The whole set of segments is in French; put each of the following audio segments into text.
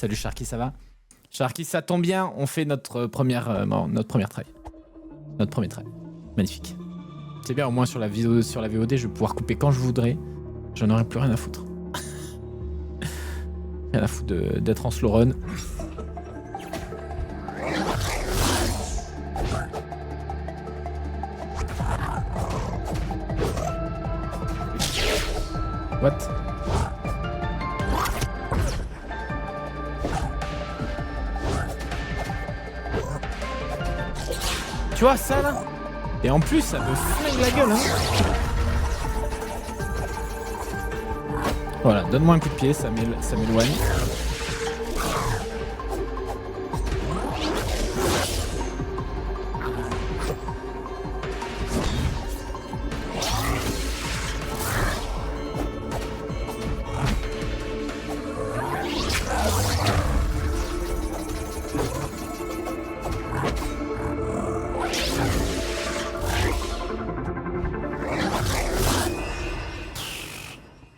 Salut Sharky, ça va? Sharky, ça tombe bien, on fait notre première try. Notre premier try. Magnifique. C'est bien, au moins sur la VOD, je vais pouvoir couper quand je voudrais. J'en aurai plus rien à foutre. Rien à foutre d'être en slow run. What? Tu vois ça là? Et en plus ça me flingue la gueule hein. Voilà, donne-moi un coup de pied, ça m'éloigne.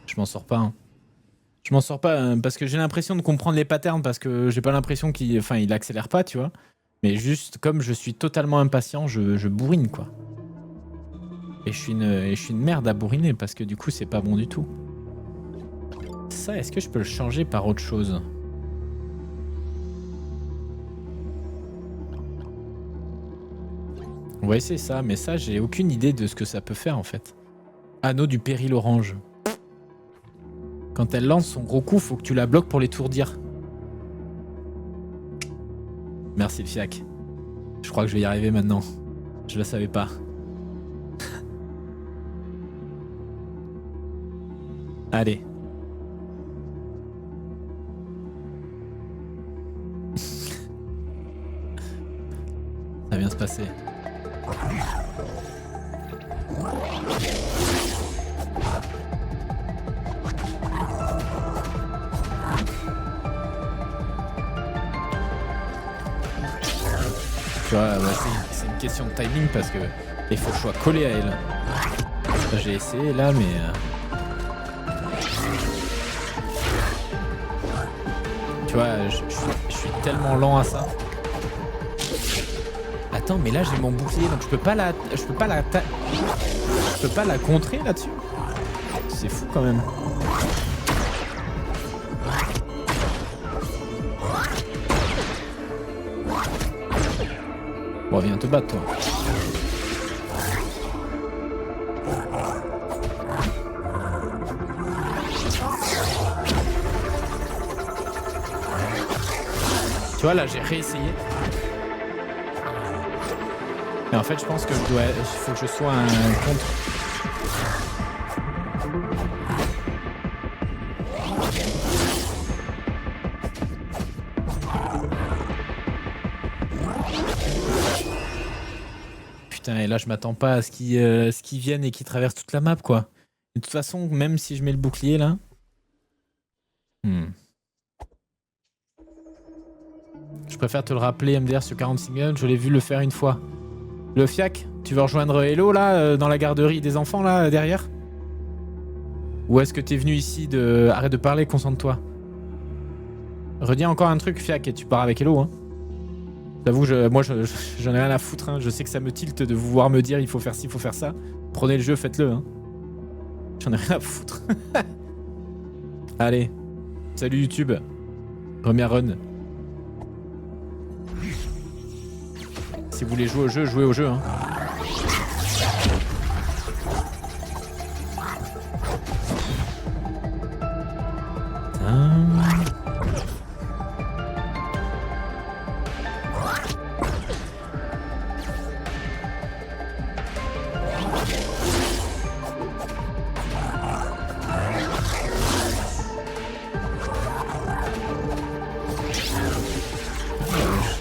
Je m'en sors pas. Hein. Je m'en sors pas parce que j'ai l'impression de comprendre les patterns parce que j'ai pas l'impression qu'il accélère pas, tu vois. Mais juste comme je suis totalement impatient, je bourrine quoi. Et je suis une merde à bourriner parce que du coup c'est pas bon du tout. Ça, est-ce que je peux le changer par autre chose? On va essayer ça, mais ça j'ai aucune idée de ce que ça peut faire en fait. Anneau du péril orange. Quand elle lance son gros coup, faut que tu la bloques pour l'étourdir. Merci le fiac. Je crois que je vais y arriver maintenant. Je le savais pas. Allez. Ça vient se passer. Tu vois, c'est une question de timing parce que il faut que je sois collé à elle. J'ai essayé là, mais... Tu vois, je suis tellement lent à ça. Attends, mais là j'ai mon bouclier, donc je peux pas la contrer là-dessus. C'est fou quand même. Bon, viens te battre, toi. Tu vois, là, j'ai réessayé. Et en fait, je pense que il faut que je sois un contre. Putain, et là, je m'attends pas à ce qu'ils viennent et qu'ils traversent toute la map, quoi. Et de toute façon, même si je mets le bouclier, là... Je préfère te le rappeler, MDR, sur 46 millions, je l'ai vu le faire une fois. Le fiac, tu veux rejoindre Hello, là, dans la garderie des enfants, là, derrière? Ou est-ce que t'es venu ici de... Arrête de parler, concentre-toi. Redis encore un truc, fiac, et tu pars avec Hello, hein. J'avoue, moi, j'en ai rien à foutre, hein. Je sais que ça me tilte de vous voir me dire il faut faire ci, il faut faire ça. Prenez le jeu, faites-le, hein. J'en ai rien à foutre. Allez. Salut YouTube. Première run. Si vous voulez jouer au jeu, jouez au jeu, hein.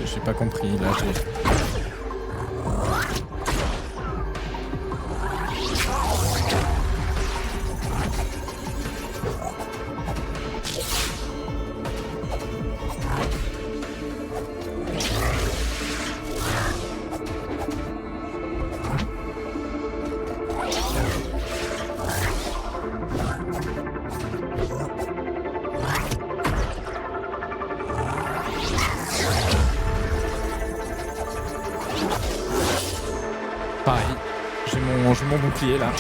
J'ai pas compris, là, joue mon bouclier là.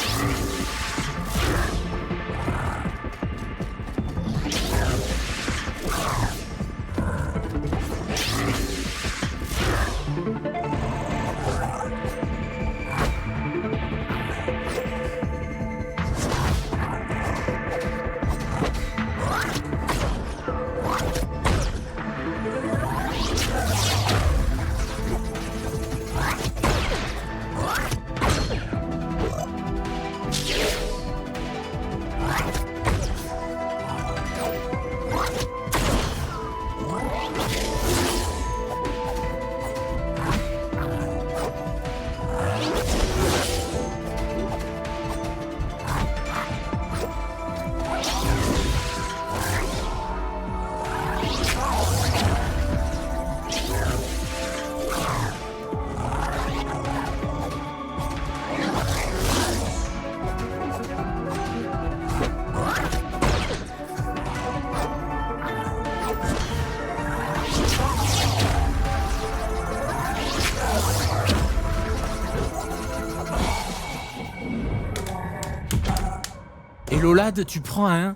Et Lolad, tu prends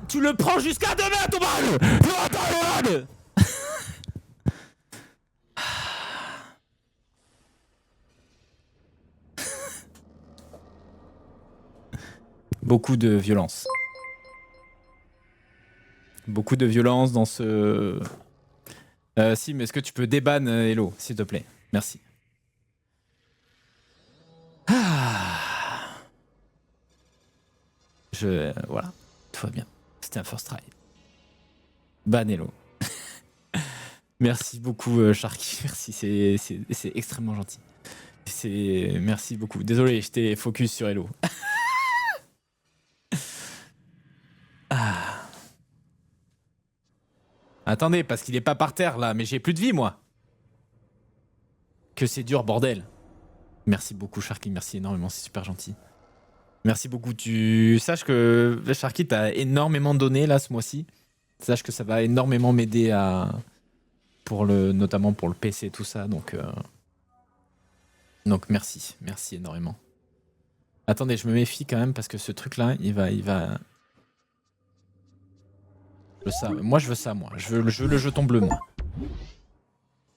tu le prends jusqu'à demain, ton mal. Attends, Lolad. Beaucoup de violence. Beaucoup de violence dans ce... si, mais est-ce que tu peux déban Hello, s'il te plaît? Merci. Voilà, tout va bien. C'était un first try. Ban Hello. Merci beaucoup, Sharky. Merci, c'est extrêmement gentil. Merci beaucoup. Désolé, j'étais focus sur Hello. Attendez, parce qu'il est pas par terre là, mais j'ai plus de vie moi. Que c'est dur, bordel. Merci beaucoup, Sharky. Merci énormément, c'est super gentil. Merci beaucoup. Tu saches que Sharky t'a énormément donné là ce mois-ci. Sache que ça va énormément m'aider notamment pour le PC et tout ça. Donc merci énormément. Attendez, je me méfie quand même parce que ce truc-là, il va. Moi je veux ça, moi. Je veux le jeton bleu, moi.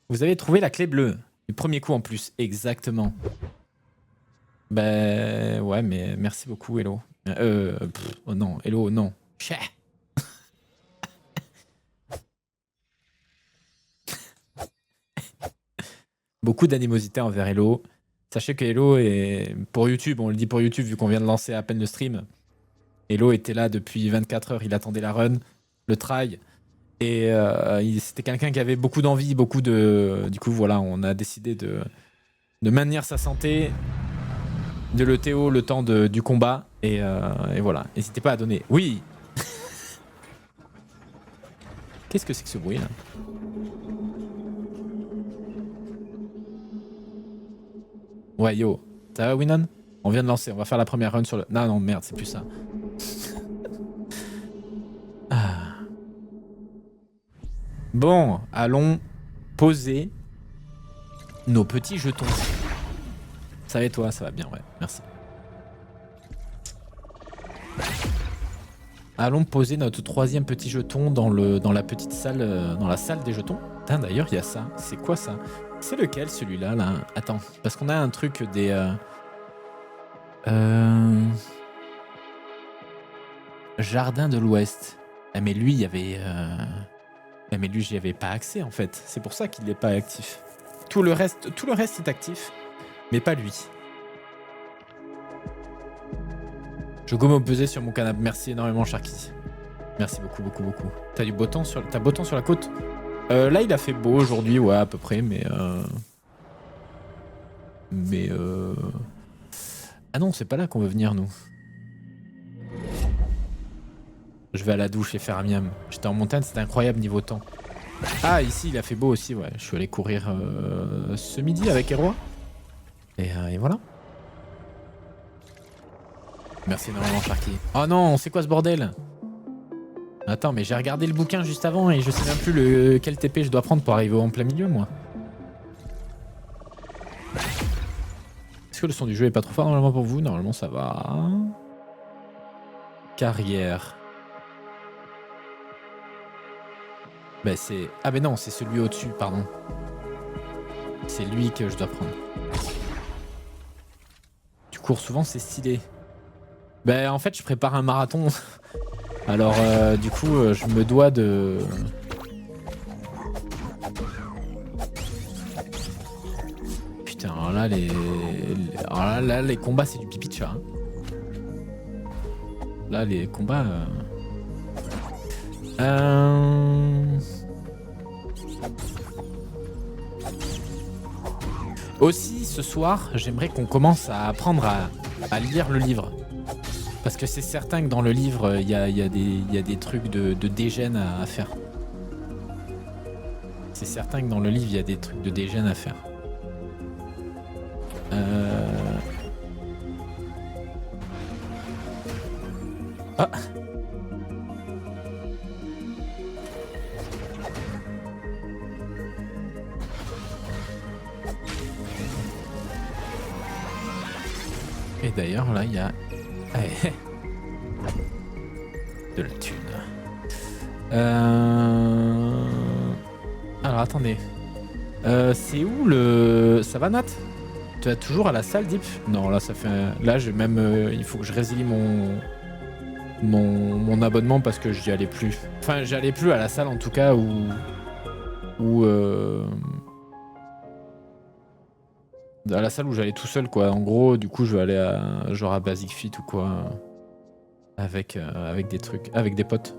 Vous avez trouvé la clé bleue. Du premier coup en plus, exactement. Ben ouais, mais merci beaucoup, Hello. Oh non, Hello, non. Chais. Beaucoup d'animosité envers Hello. Sachez que Hello est pour YouTube, on le dit pour YouTube vu qu'on vient de lancer à peine le stream. Hello était là depuis 24 heures, il attendait la run, le try. Et c'était quelqu'un qui avait beaucoup d'envie, beaucoup de... Du coup, voilà, on a décidé de maintenir sa santé, de le Théo le temps du combat. Et voilà, n'hésitez pas à donner. Oui. Qu'est-ce que c'est que ce bruit, là? Ouais, yo. Ça va, Winon? On vient de lancer, on va faire la première run sur le... Non, merde, c'est plus ça. Bon, allons poser nos petits jetons. Ça va et toi? Ça va bien, ouais. Merci. Allons poser notre troisième petit jeton dans la petite salle, dans la salle des jetons. Putain, d'ailleurs, il y a ça. C'est quoi ça? C'est lequel celui-là, là? Attends, parce qu'on a un truc des... Jardin de l'Ouest. Ah, mais lui, il y avait... mais lui, j'y avais pas accès, en fait. C'est pour ça qu'il n'est pas actif. Tout le reste est actif, mais pas lui. Je go me peser sur mon canapé. Merci énormément, Sharky. Merci beaucoup. T'as beau temps sur la côte? Là, il a fait beau aujourd'hui, ouais, à peu près, mais... Ah non, c'est pas là qu'on veut venir, nous. Je vais à la douche et faire un miam. J'étais en montagne, c'était incroyable niveau temps. Ah, ici, il a fait beau aussi, ouais. Je suis allé courir ce midi avec Eroi. Et voilà. Merci énormément, Sharky. Oh non, c'est quoi ce bordel? Attends, mais j'ai regardé le bouquin juste avant et je sais même plus quel TP je dois prendre pour arriver en plein milieu, moi. Est-ce que le son du jeu est pas trop fort normalement pour vous? Normalement ça va. Carrière. Bah c'est... Ah mais non, c'est celui au-dessus, pardon. C'est lui que je dois prendre. Tu cours souvent, c'est stylé. Bah en fait je prépare un marathon. Alors du coup je me dois de... Putain, alors là les combats c'est du pipi de chat. Hein. Là les combats... Aussi, ce soir, j'aimerais qu'on commence à apprendre à lire le livre. Parce que c'est certain que dans le livre, il y a des trucs de dégène à faire. C'est certain que dans le livre, il y a des trucs de dégène à faire. Ah! Et d'ailleurs, là, il y a... de la thune. Alors, attendez. C'est où le... Ça va, Nat? Tu es toujours à la salle, Deep? Non, là, ça fait... Là, j'ai même... il faut que je résilie mon abonnement parce que j'y allais plus. Enfin, j'y allais plus à la salle, en tout cas, à la salle où j'allais tout seul, quoi. En gros, du coup, je vais aller à genre à Basic Fit ou quoi, avec des trucs, avec des potes.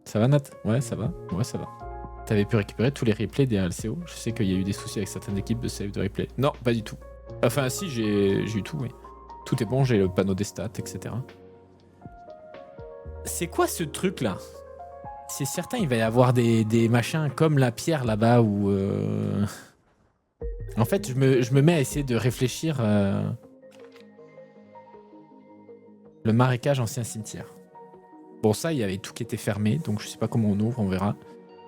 Ça va, Nat? Ouais, ça va. Ouais, ça va. T'avais pu récupérer tous les replays des LCO? Je sais qu'il y a eu des soucis avec certaines équipes de save de replay. Non, pas du tout. Enfin, si, j'ai eu tout, oui. Tout est bon, j'ai le panneau des stats, etc. C'est quoi ce truc-là? C'est certain, il va y avoir des machins comme la pierre là-bas où... En fait, je me mets à essayer de réfléchir. Le marécage, ancien cimetière. Bon, ça, il y avait tout qui était fermé, donc je sais pas comment on ouvre, on verra.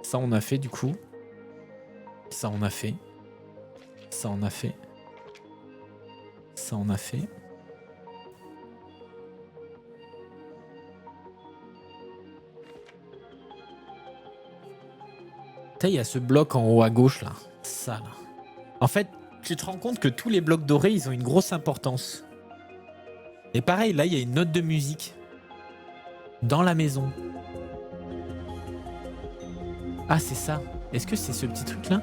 Ça, on a fait du coup. Ça, on a fait. Ça, on a fait. Ça, on a fait. Putain, il y a ce bloc en haut à gauche là. Ça là. En fait, tu te rends compte que tous les blocs dorés, ils ont une grosse importance. Et pareil, là, il y a une note de musique. Dans la maison. Ah, c'est ça. Est-ce que c'est ce petit truc-là?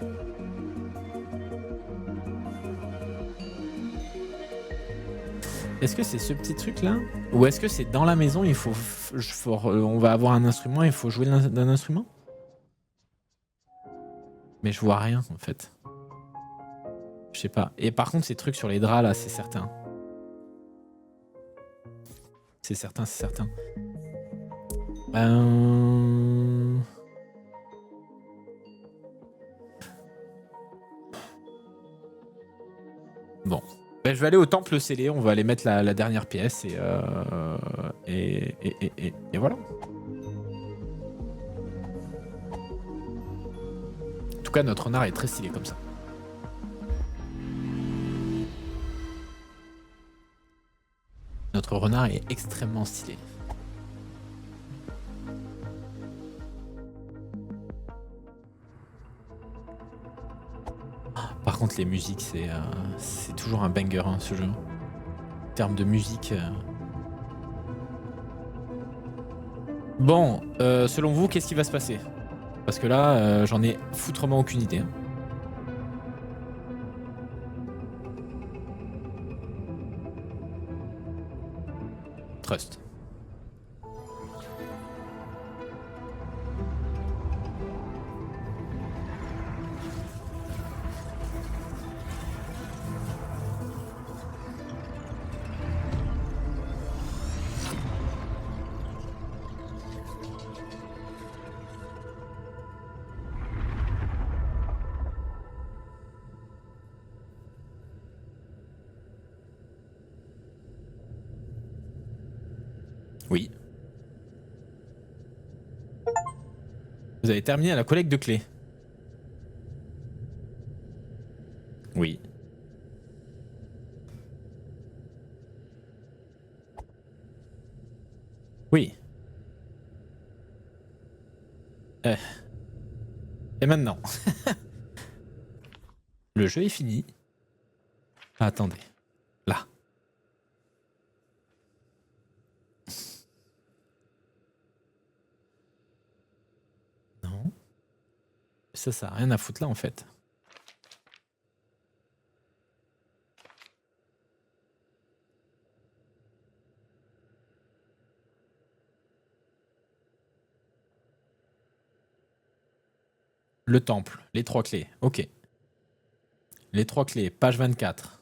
Est-ce que c'est ce petit truc-là? Ou est-ce que c'est dans la maison, il faut, on va avoir un instrument, il faut jouer d'un instrument? Mais je vois rien, en fait. Je sais pas. Et par contre, ces trucs sur les draps, là, c'est certain. C'est certain, c'est certain. Bon. Ben, je vais aller au temple scellé, on va aller mettre la dernière pièce et voilà. En tout cas, notre renard est très stylé comme ça. Notre renard est extrêmement stylé. Par contre, les musiques, c'est toujours un banger, hein, ce jeu. En termes de musique. Bon, selon vous, qu'est-ce qui va se passer? Parce que là, j'en ai foutrement aucune idée. Trust. Oui. Vous avez terminé à la collecte de clés. Oui. Oui. Et maintenant, le jeu est fini. Ah, attendez. Là. Non. Ça a rien à foutre là en fait. Le temple, les 3 clés. Ok. Les 3 clés, page 24.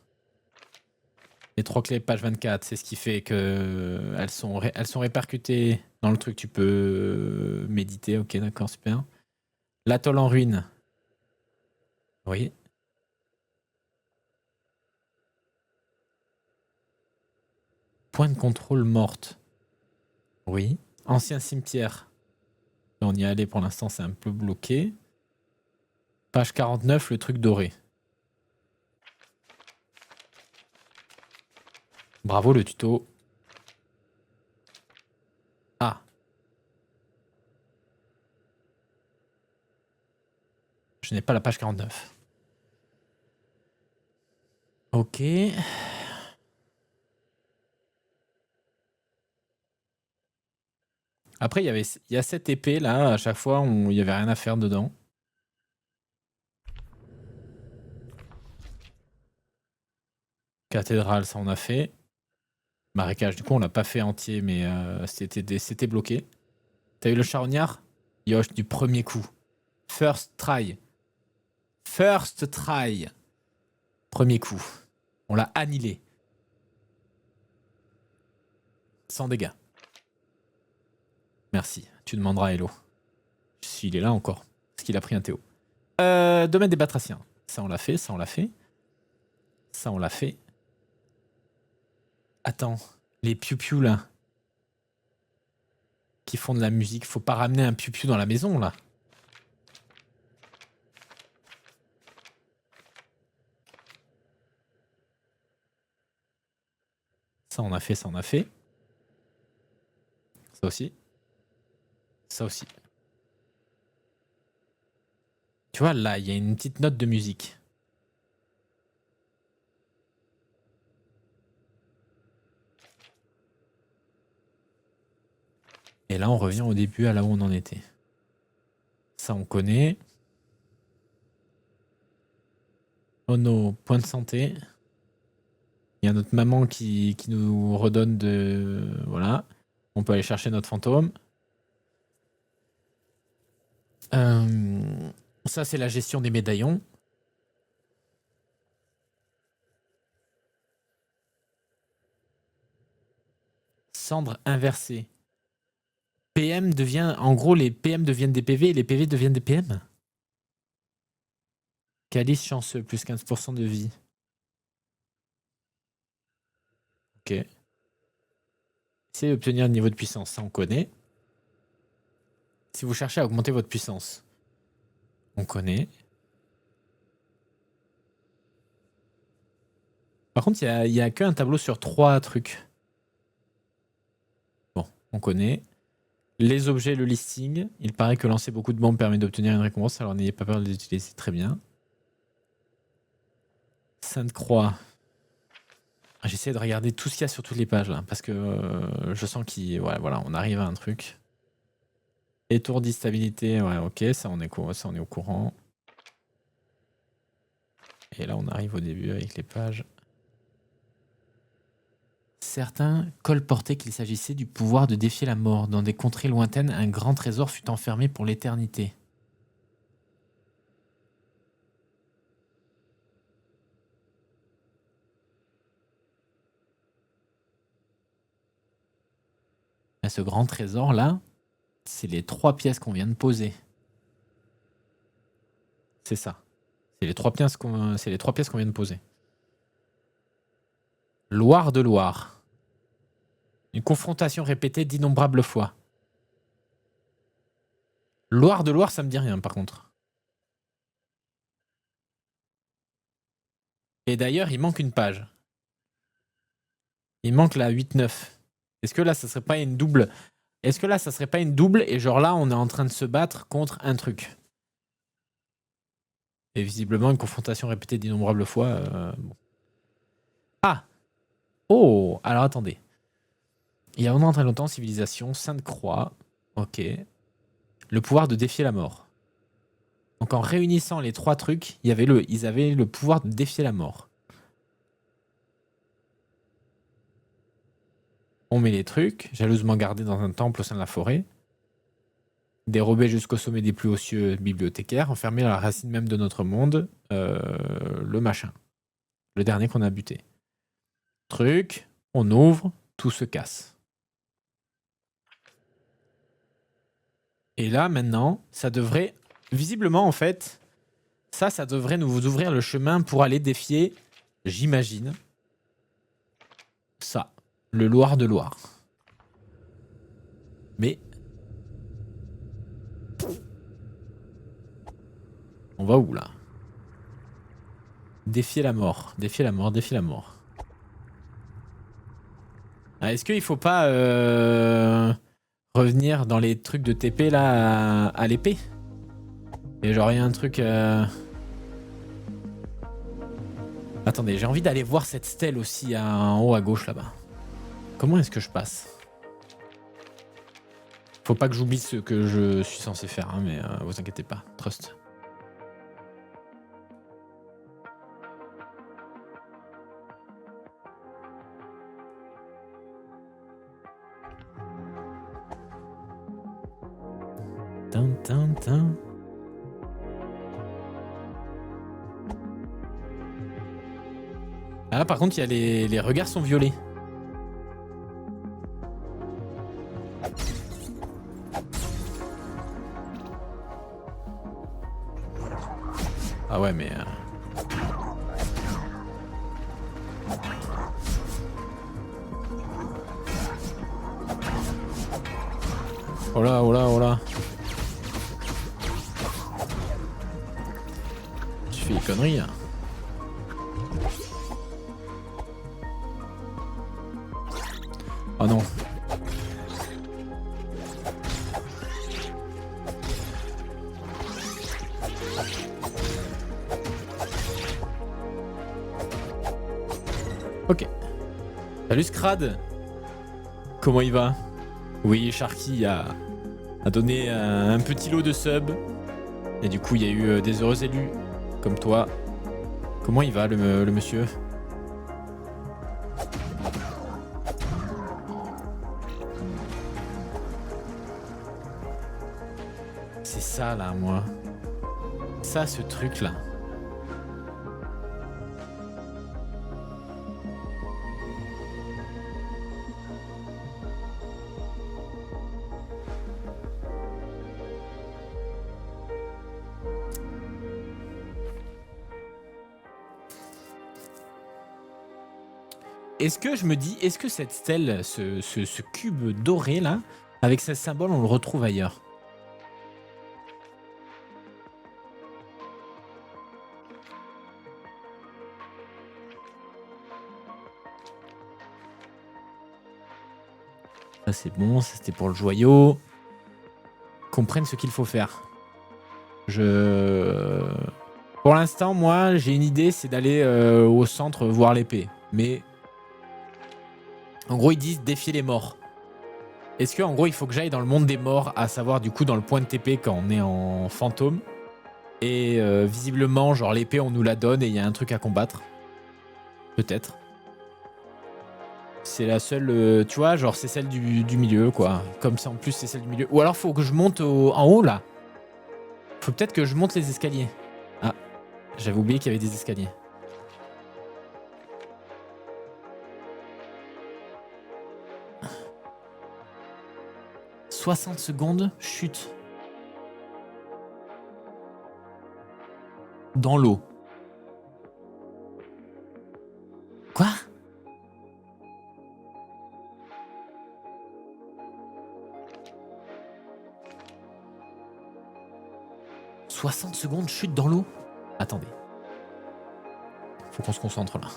Les 3 clés, page 24, c'est ce qui fait que elles sont répercutées dans le truc. Tu peux méditer. Ok, d'accord, super. L'atoll en ruine. Oui. Point de contrôle morte. Oui. Ancien cimetière. On y est allé pour l'instant, c'est un peu bloqué. Page 49, le truc doré. Bravo le tuto. Ah. Je n'ai pas la page 49. Ok. Après, il y a cette épée là, à chaque fois, il n'y avait rien à faire dedans. Cathédrale, ça on a fait. Marécage, du coup, on l'a pas fait entier, mais c'était bloqué. T'as eu le charognard? Yosh, du premier coup. First try. First try. Premier coup. On l'a annihilé. Sans dégâts. Merci. Tu demanderas à Hello. S'il est là encore. Parce qu'il a pris un Théo. Domaine des batraciens. Ça, on l'a fait. Ça, on l'a fait. Ça, on l'a fait. Attends. Les piou-piou, là. Qui font de la musique. Faut pas ramener un piou-piou dans la maison, là. Ça, on a fait. Ça, on a fait. Ça aussi. Ça aussi. Tu vois, là, il y a une petite note de musique. Et là, on revient au début, à là où on en était. Ça, on connaît. Oh no, point de santé. Il y a notre maman qui nous redonne de... Voilà. On peut aller chercher notre fantôme. Ça, c'est la gestion des médaillons. Cendre inversée. PM devient... En gros, les PM deviennent des PV et les PV deviennent des PM. Calice chanceux, plus 15% de vie. Ok. C'est obtenir le niveau de puissance, ça on connaît. Si vous cherchez à augmenter votre puissance, on connaît. Par contre, il y a qu'un tableau sur 3 trucs. Bon, on connaît. Les objets, le listing. Il paraît que lancer beaucoup de bombes permet d'obtenir une récompense, alors n'ayez pas peur de les utiliser. Très bien. Sainte-Croix. J'essaie de regarder tout ce qu'il y a sur toutes les pages là, parce que je sens voilà, on arrive à un truc. Étourdi, stabilité, ouais, ok, ça on est au courant. Et là on arrive au début avec les pages. Certains colportaient qu'il s'agissait du pouvoir de défier la mort. Dans des contrées lointaines, un grand trésor fut enfermé pour l'éternité. Et ce grand trésor là, c'est les 3 pièces qu'on vient de poser. C'est ça. C'est les 3 pièces qu'on vient de poser. Loire de Loire. Une confrontation répétée d'innombrables fois. Loire de Loire, ça me dit rien par contre. Et d'ailleurs, il manque une page. Il manque la 8-9. Est-ce que là, ça serait pas une double... Est-ce que là, ça serait pas une double et genre là, on est en train de se battre contre un truc? Et visiblement, une confrontation répétée d'innombrables fois. Bon. Ah! Oh! Alors attendez. Il y a vraiment très longtemps, civilisation, Sainte Croix. Ok. Le pouvoir de défier la mort. Donc en réunissant les trois trucs, ils avaient le pouvoir de défier la mort. On met les trucs, jalousement gardés dans un temple au sein de la forêt. Dérobés jusqu'au sommet des plus hauts cieux bibliothécaires, enfermés dans la racine même de notre monde, le machin. Le dernier qu'on a buté. Truc, on ouvre, tout se casse. Et là, maintenant, ça devrait... Visiblement, en fait, ça devrait nous ouvrir le chemin pour aller défier, j'imagine, ça, le Loir de Loire. Mais... on va où, là? Défier la mort, défier la mort, défier la mort. Ah, est-ce qu'il faut pas revenir dans les trucs de TP, là, à l'épée? Et genre, il y a un truc... Attendez, j'ai envie d'aller voir cette stèle aussi en haut à gauche, là-bas. Comment est-ce que je passe? Faut pas que j'oublie ce que je suis censé faire, hein, mais vous inquiétez pas. Trust. Tin. Ah, par contre, il y a les regards sont violets. Ah ouais, mais... Oh là, oh là, oh là. Tu fais des conneries, hein. Oh non. Ok. Salut Scrad. Comment il va? Oui, Sharky a donné un petit lot de subs. Et du coup, il y a eu des heureux élus, comme toi. Comment il va, le monsieur? C'est ça, là, moi. Ça, ce truc-là. Est-ce que je me dis, est-ce que cette stèle, ce cube doré là, avec ce symbole, on le retrouve ailleurs? Ça c'est bon, ça c'était pour le joyau. Comprennent ce qu'il faut faire. Pour l'instant, moi, j'ai une idée, c'est d'aller au centre voir l'épée. Mais en gros, ils disent défier les morts. Est-ce que en gros, il faut que j'aille dans le monde des morts, à savoir du coup dans le point de TP quand on est en fantôme? Et visiblement, genre l'épée, on nous la donne et il y a un truc à combattre. Peut-être. C'est la seule, tu vois, genre c'est celle du milieu, quoi. Comme ça, en plus, c'est celle du milieu. Ou alors, faut que je monte en haut, là. Faut peut-être que je monte les escaliers. Ah, j'avais oublié qu'il y avait des escaliers. « 60 secondes, chute. Dans l'eau. » Quoi? « 60 secondes, chute dans l'eau. » Attendez. Faut qu'on se concentre là.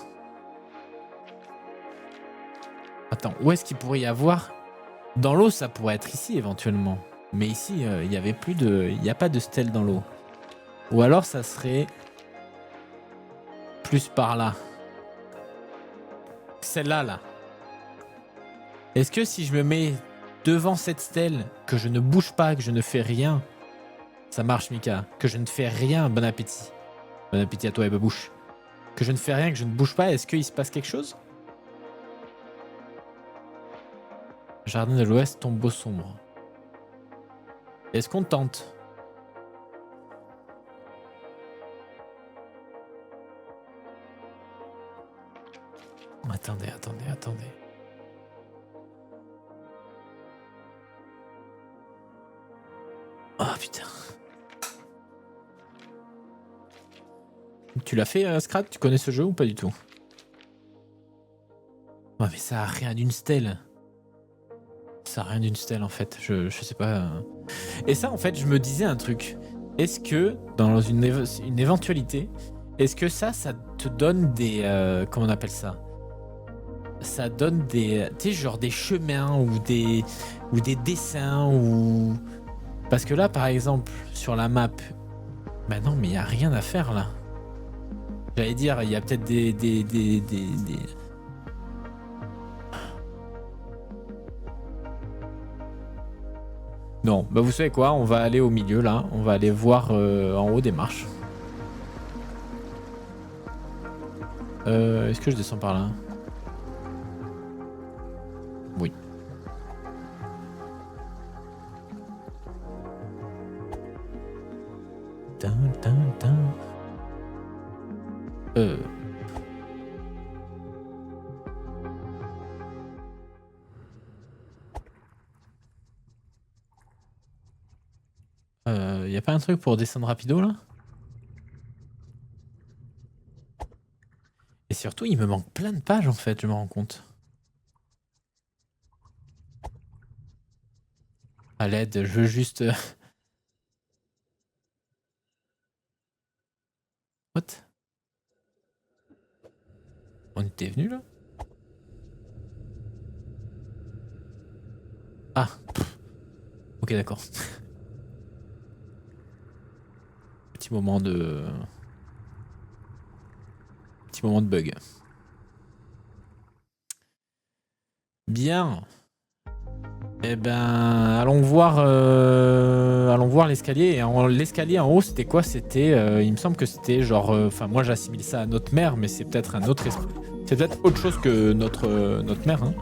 Attends, où est-ce qu'il pourrait y avoir Dans l'eau, ça pourrait être ici éventuellement. Mais ici, il y avait plus de... Il n'y a pas de stèle dans l'eau. Ou alors, ça serait... plus par là. Celle-là, là. Est-ce que si je me mets devant cette stèle, que je ne bouge pas, que je ne fais rien... Ça marche, Mika. Que je ne fais rien, bon appétit. Bon appétit à toi et babouche. Que je ne fais rien, que je ne bouge pas, est-ce qu'il se passe quelque chose? Jardin de l'Ouest, tombeau sombre. Est-ce qu'on tente? Attendez. Oh putain. Tu l'as fait, Scrat? Tu connais ce jeu ou pas du tout? Ouais, mais ça a rien d'une stèle. Ça a rien d'une stèle en fait. Je sais pas. Et ça, en fait, je me disais un truc. Est-ce que, dans une éventualité, est-ce que ça te donne des... comment on appelle ça? Ça donne des... Tu sais, genre des chemins ou des dessins ou... Parce que là, par exemple, sur la map... Bah non, mais il n'y a rien à faire là. J'allais dire, il y a peut-être des... Non, bah vous savez quoi, on va aller au milieu là, on va aller voir en haut des marches. Est-ce que je descends par là? Oui. Y a pas un truc pour descendre rapido là? Et surtout, il me manque plein de pages en fait, je me rends compte. À l'aide, je veux juste... What? On était venu là? Ah. Ok, d'accord. Petit moment de bug. Bien. Eh ben, allons voir l'escalier. Et l'escalier en haut, c'était quoi? C'était, il me semble que c'était genre, enfin moi j'assimile ça à notre mère, mais c'est peut-être un autre esprit. C'est peut-être autre chose que notre mère. Hein.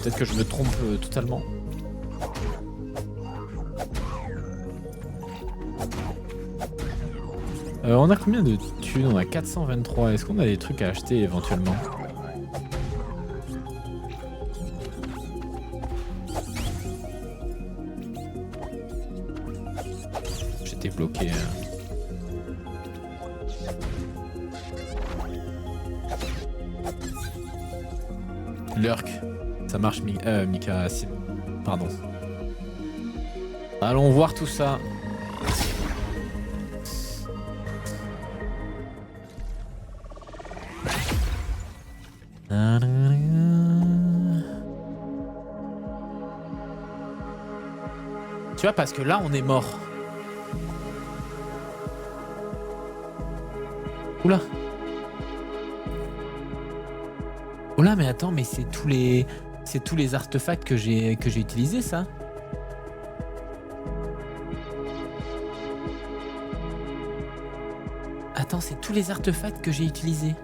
Peut-être que je me trompe totalement. On a combien de thunes? On a 423. Est-ce qu'on a des trucs à acheter éventuellement? J'étais bloqué. Lurk. Ça marche, Mika. Pardon. Allons voir tout ça. Tu vois, parce que là, on est mort. Oula. Oula, mais attends, mais c'est tous les artefacts que j'ai utilisés, ça. Attends, c'est tous les artefacts que j'ai utilisés.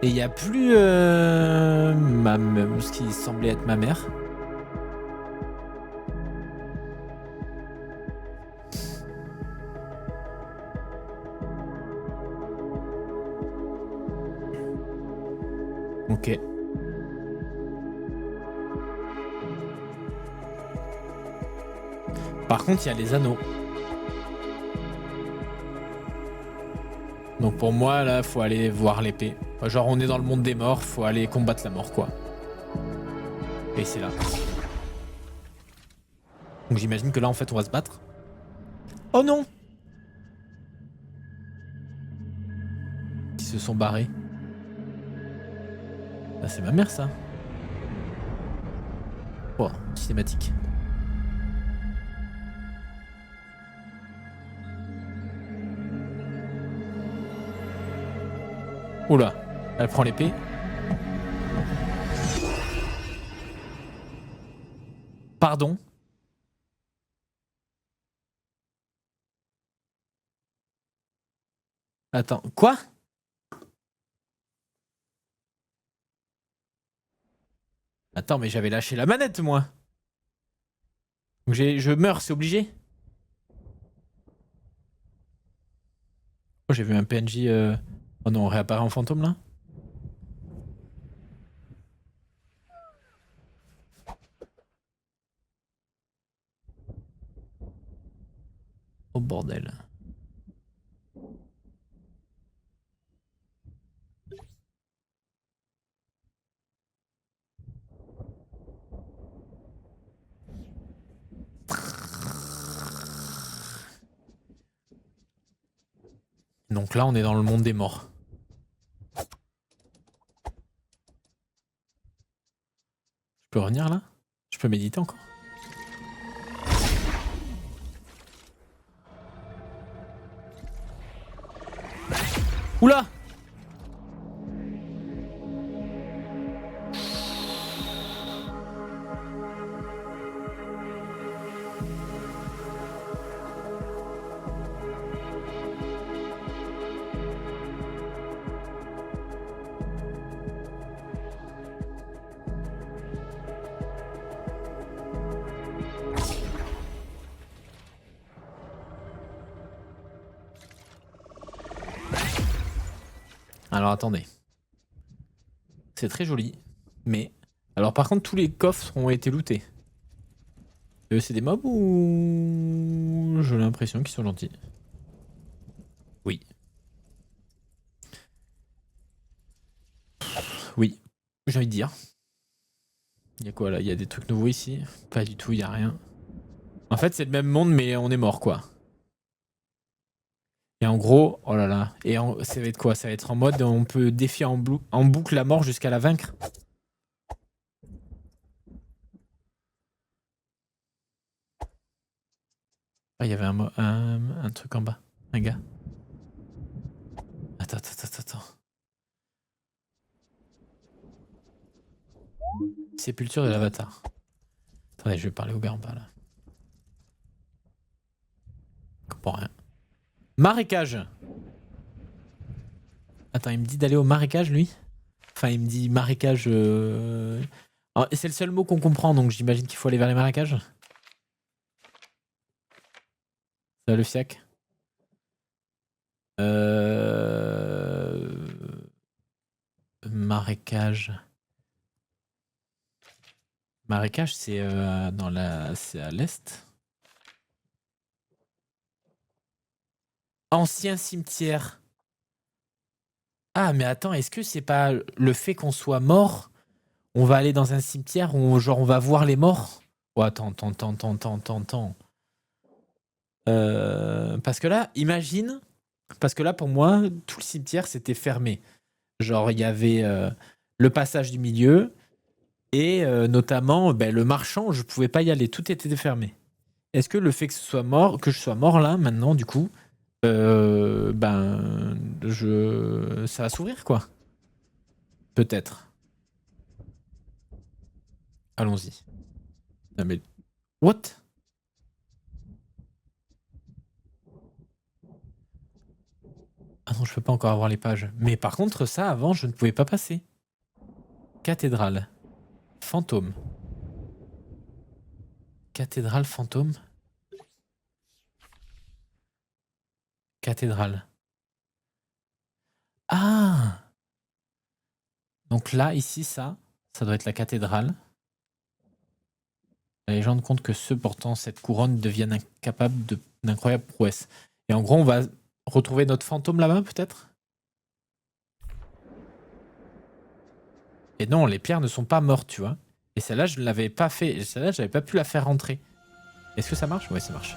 Et il n'y a plus ce qui semblait être ma mère. Ok. Par contre, il y a les anneaux. Donc pour moi, là, faut aller voir l'épée. Genre, on est dans le monde des morts, faut aller combattre la mort, quoi. Et c'est là. Donc j'imagine que là, en fait, on va se battre. Oh non! Ils se sont barrés. Ah, c'est ma mère, ça. Oh, cinématique. Oula, elle prend l'épée. Pardon. Attends, quoi? Attends, mais j'avais lâché la manette, moi. Donc je meurs, c'est obligé. Oh, j'ai vu un PNJ... Oh non, on réapparaît en fantôme, là? Oh, bordel. Donc là, on est dans le monde des morts. Je peux revenir, là? Je peux méditer encore? Oula! Alors attendez. C'est très joli, mais... Alors par contre, tous les coffres ont été lootés. C'est des mobs ou... J'ai l'impression qu'ils sont gentils. Oui. Oui, j'ai envie de dire. Il y a quoi là? Il y a des trucs nouveaux ici? Pas du tout, il y a rien. En fait, c'est le même monde, mais on est mort quoi. Et en gros, oh là là. Et ça va être quoi? Ça va être en mode on peut défier en boucle la mort jusqu'à la vaincre. Ah, il y avait un truc en bas. Un gars. Attends. Sépulture de l'avatar. Attendez, je vais parler au gars en bas là. Je comprends rien. Marécage. Attends, il me dit d'aller au marécage lui? Enfin, il me dit marécage. C'est le seul mot qu'on comprend, donc j'imagine qu'il faut aller vers les marécages. Ça va le fiac. Marécage. Marécage, c'est c'est à l'est. Ancien cimetière. Ah, mais attends, est-ce que c'est pas le fait qu'on soit mort? On va aller dans un cimetière où genre on va voir les morts? Oh, attends. Parce que là, imagine. Parce que là, pour moi, tout le cimetière, c'était fermé. Genre, il y avait le passage du milieu et notamment le marchand, je pouvais pas y aller. Tout était fermé. Est-ce que le fait que je sois mort là, maintenant, du coup, ça va s'ouvrir, quoi? Peut-être. Allons-y. Non mais... What? Ah non, je peux pas encore avoir les pages. Mais par contre, ça, avant, je ne pouvais pas passer. Cathédrale. Fantôme. Cathédrale fantôme. Cathédrale. Ah! Donc là, ici, ça doit être la cathédrale. La légende compte que ceux portant cette couronne deviennent incapables d'incroyables prouesses. Et en gros, on va retrouver notre fantôme là-bas, peut-être? Et non, les pierres ne sont pas mortes, tu vois. Et celle-là, je ne l'avais pas fait. Et celle-là, j'avais pas pu la faire rentrer. Est-ce que ça marche? Ouais, ça marche.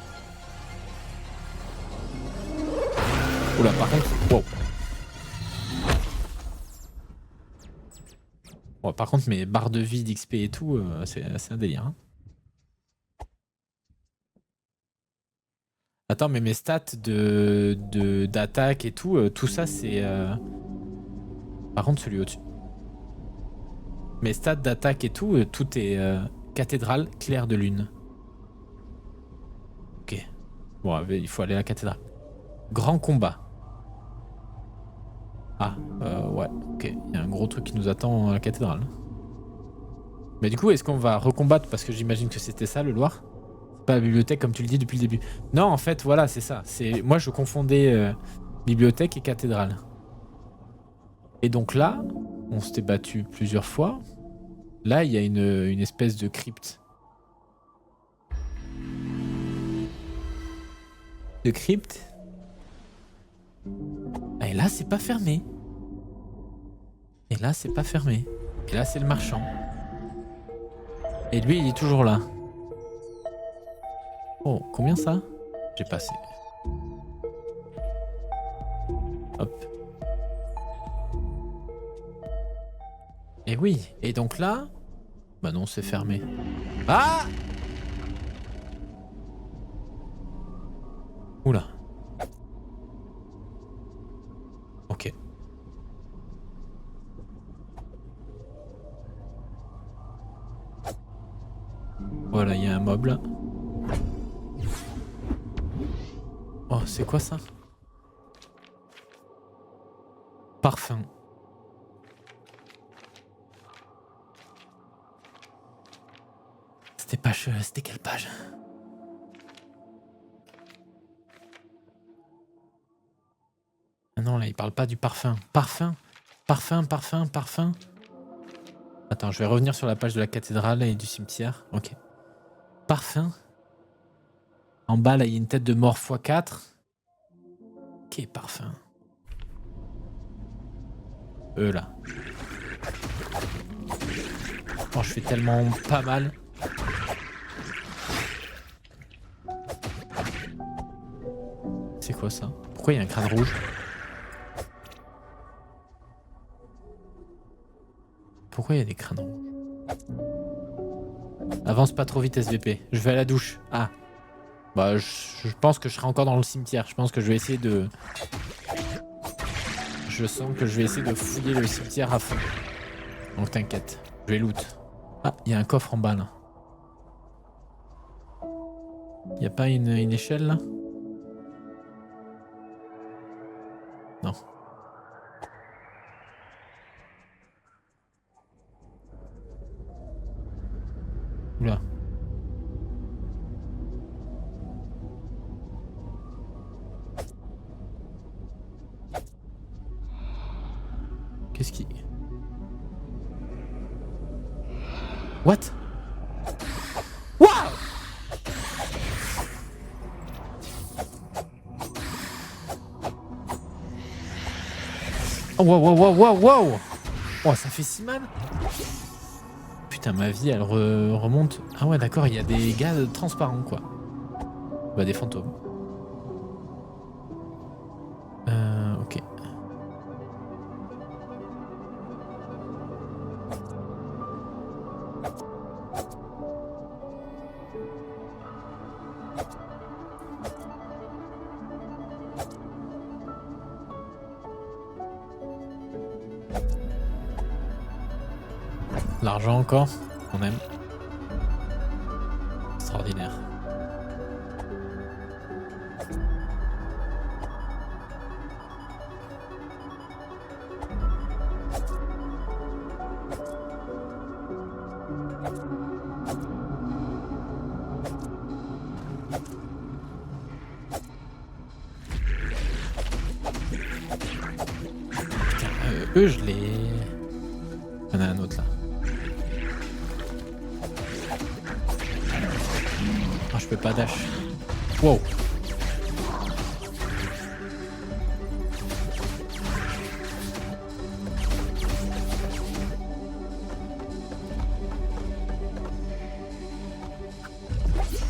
Oula, par contre... Wow. Bon, par contre, mes barres de vie, d'XP et tout, c'est un délire. Hein. Attends, mais mes stats d'attaque et tout ça, c'est... Par contre, celui au-dessus. Mes stats d'attaque et tout est cathédrale claire de lune. Ok. Bon, il faut aller à la cathédrale. Grand combat. Ah, ouais, ok. Il y a un gros truc qui nous attend à la cathédrale. Mais du coup, est-ce qu'on va recombattre? Parce que j'imagine que c'était ça, le Loir. C'est pas la bibliothèque, comme tu le dis depuis le début. Non, en fait, voilà, c'est ça. Moi, je confondais bibliothèque et cathédrale. Et donc là, on s'était battu plusieurs fois. Là, il y a une espèce de crypte. De crypte. Ah, et là, c'est pas fermé. Et là, c'est pas fermé. Et là, c'est le marchand. Et lui, il est toujours là. Oh, combien ça? J'ai passé. Hop. Et oui. Et donc là... Bah non, c'est fermé. Ah! Oula. Ok. Voilà, il y a un mob là. Oh, c'est quoi ça? Parfum. C'était quelle page? Ah non, là, il parle pas du parfum. Parfum. Attends, je vais revenir sur la page de la cathédrale et du cimetière. Ok. Parfum. En bas, là, il y a une tête de mort x4. Ok, parfum. Là. Oh, je fais tellement pas mal. C'est quoi ça? Pourquoi il y a un crâne rouge? Pourquoi il y a des crânes rouges? Avance pas trop vite, SVP. Je vais à la douche. Ah. Bah, je pense que je serai encore dans le cimetière. Je pense que je vais essayer de... Je sens que je vais essayer de fouiller le cimetière à fond. Donc t'inquiète. Je vais loot. Ah, il y a un coffre en bas, là. Y a pas une échelle, là? Non. Oula. Qu'est-ce qui... What? Wow! Oh, wow! Oh, ça fait si mal! Putain, ma vie, elle remonte. Ah ouais, d'accord, il y a des gars transparents, quoi. Bah, des fantômes. Ok. L'argent encore, on aime. Extraordinaire. Putain, eux je les... Il y en a un autre là. Oh, je peux pas dash. Wow.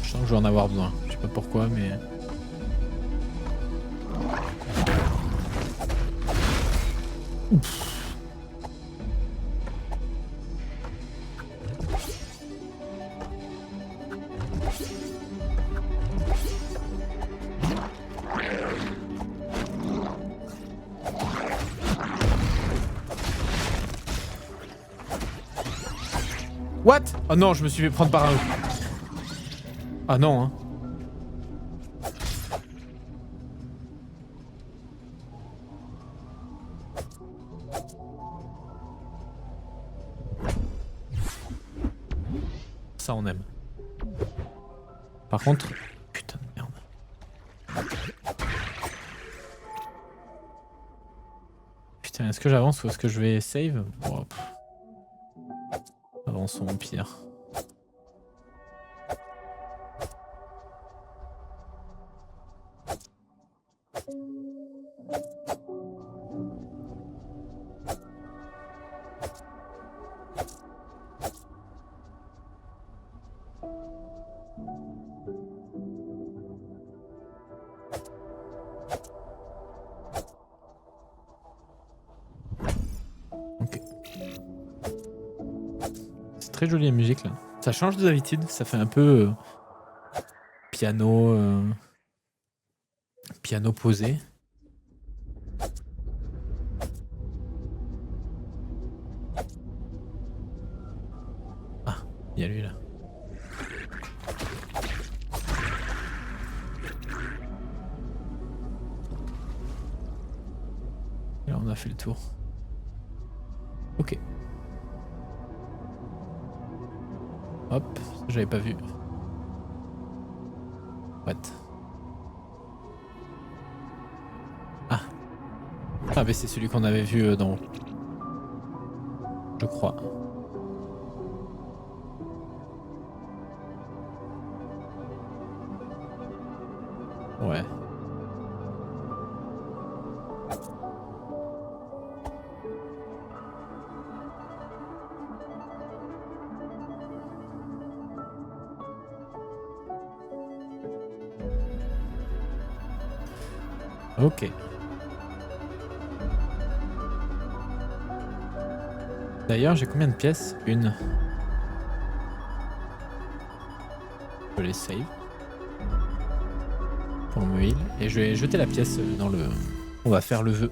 Je sens que je vais en avoir besoin. Je sais pas pourquoi, mais... Ouf. What? Oh non, je me suis fait prendre par un... Ah non, hein. Ça, on aime. Par contre... Putain de merde. Putain, est-ce que j'avance ou est-ce que je vais save? Oh, avançons au pire. Ok. C'est très jolie la musique là. Ça change d'habitude, ça fait un peu piano, piano posé. Ah, il y a lui là. Et là on a fait le tour. Ok. Hop, j'avais pas vu. What? Ah. Ah mais c'est celui qu'on avait vu d'en haut. Je crois. Ouais. Ok. D'ailleurs, j'ai combien de pièces? Une. Je les save. Pour me heal. Et je vais jeter la pièce dans le... On va faire le vœu.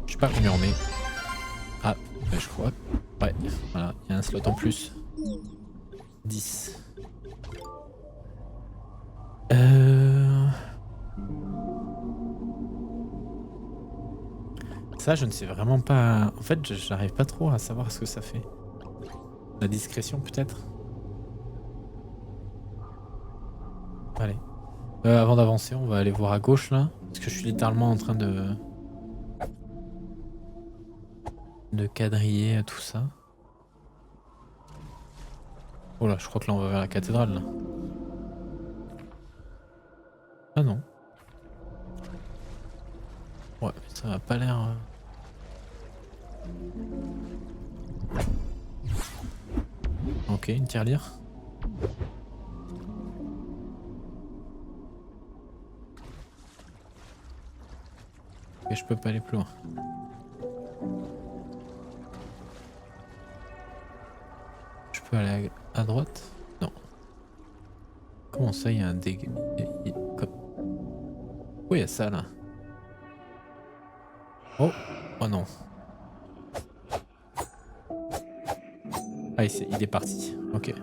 Je sais pas combien on met. Ah, je crois. Ouais, voilà, il y a un slot en plus. 10. Ça, je ne sais vraiment pas... En fait, j'arrive pas trop à savoir ce que ça fait. La discrétion, peut-être? Allez. Avant d'avancer, on va aller voir à gauche, là. Parce que je suis littéralement en train de quadriller tout ça. Oh là, je crois que là, on va vers la cathédrale, là. Ah non. Ouais, ça a pas l'air... Ok, une tirelire. Et je peux pas aller plus loin. Je peux aller à droite? Non. Comment ça, il y a un dégât? Oui, il y a ça là. Oh, oh non. Ah, il est parti. Ok.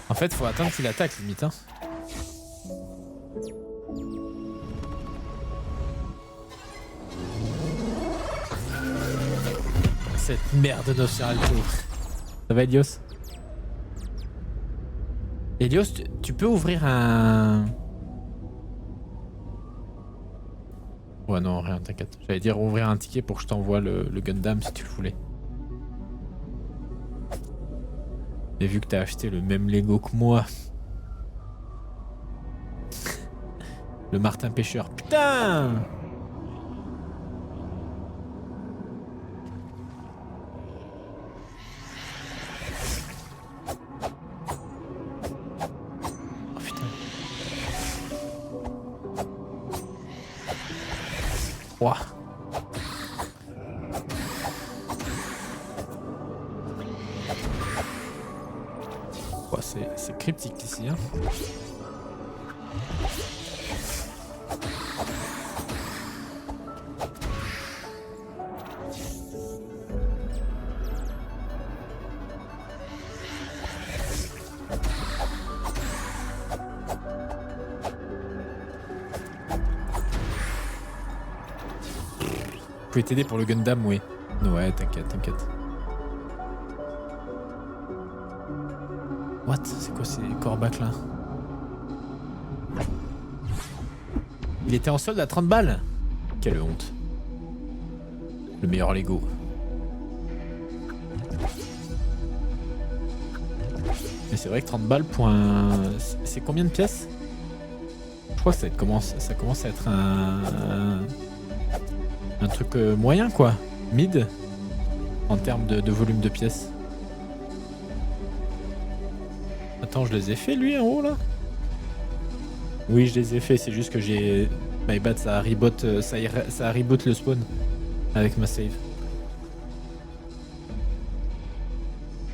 En fait, faut attendre qu'il attaque limite. Hein. Cette merde de Nosferatu. Ça va, Elios? Elios, tu peux ouvrir un... Ouais, non, rien, t'inquiète. J'allais dire ouvrir un ticket pour que je t'envoie le Gundam si tu le voulais. Et vu que t'as acheté le même Lego que moi. Le Martin Pêcheur. Putain! Oh putain. Ouah. C'est cryptique ici. Hein. Je pouvais t'aider pour le Gundam, oui. Ouais, t'inquiète, t'inquiète. What? C'est quoi ces corbacs là? Il était en solde à 30 balles? Quelle honte. Le meilleur Lego. Mais c'est vrai que 30 balles pour un... C'est combien de pièces? Je crois que ça commence à être un truc moyen quoi. Mid. En termes de volume de pièces. Attends, je les ai fait lui en haut là? Oui, je les ai fait, c'est juste que j'ai... My bad, ça reboot le spawn avec ma save.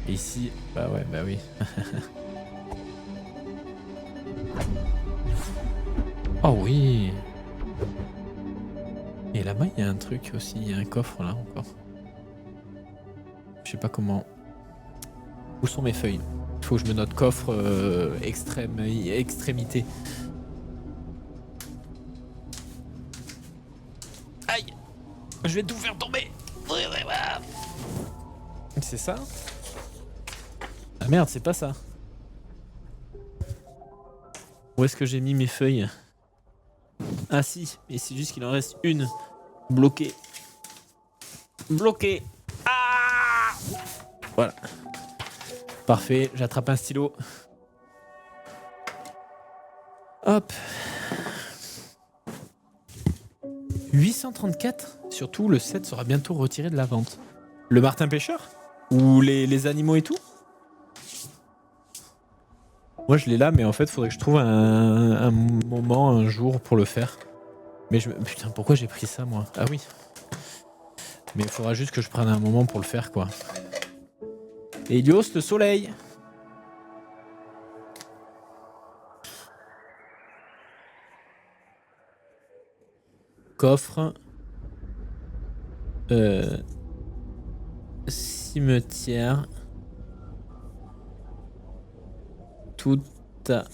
Et ici, bah ouais, bah oui. Oh oui. Et là-bas, il y a un truc aussi, il y a un coffre là encore. Je sais pas comment... Où sont mes feuilles? Il faut que je me note coffre extrémité. Aïe! Je vais tout faire tomber! C'est ça? Ah merde, c'est pas ça. Où est-ce que j'ai mis mes feuilles? Ah si, mais c'est juste qu'il en reste une. Bloquée. Bloquée. Ah! Voilà. Parfait, j'attrape un stylo. Hop. 834. Surtout, le set sera bientôt retiré de la vente. Le Martin Pêcheur? Ou les animaux et tout? Moi je l'ai là, mais en fait faudrait que je trouve un moment, un jour pour le faire. Mais putain, pourquoi j'ai pris ça moi? Ah oui. Mais il faudra juste que je prenne un moment pour le faire quoi. Helios, le soleil. Coffre. Cimetière. Tout à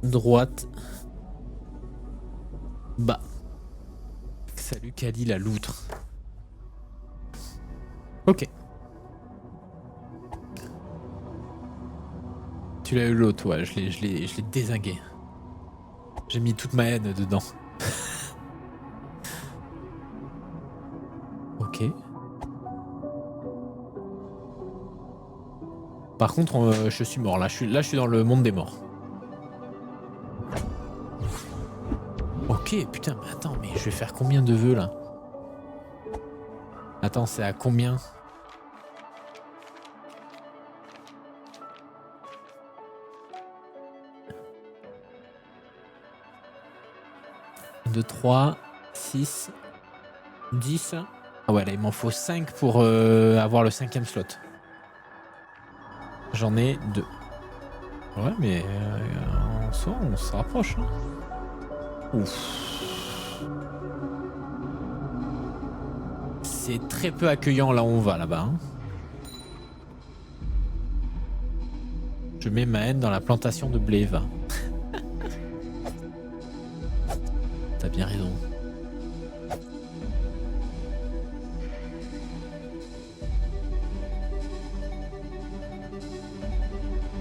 droite. Bas. Salut Kali la loutre. Ok. Tu l'as eu l'autre, ouais, je l'ai dézingué. J'ai mis toute ma haine dedans. Ok. Par contre, je suis mort. Là, je suis dans le monde des morts. Ok, putain, mais attends, mais je vais faire combien de vœux là? Attends, c'est à combien? Deux, 3, 6, 10. Ah ouais, là, il m'en faut 5 pour avoir le 5e slot. J'en ai 2. Ouais, mais on se rapproche. Hein. Ouf. C'est très peu accueillant là où on va là-bas. Hein. Je mets ma haine dans la plantation de blé, va. T'as bien raison.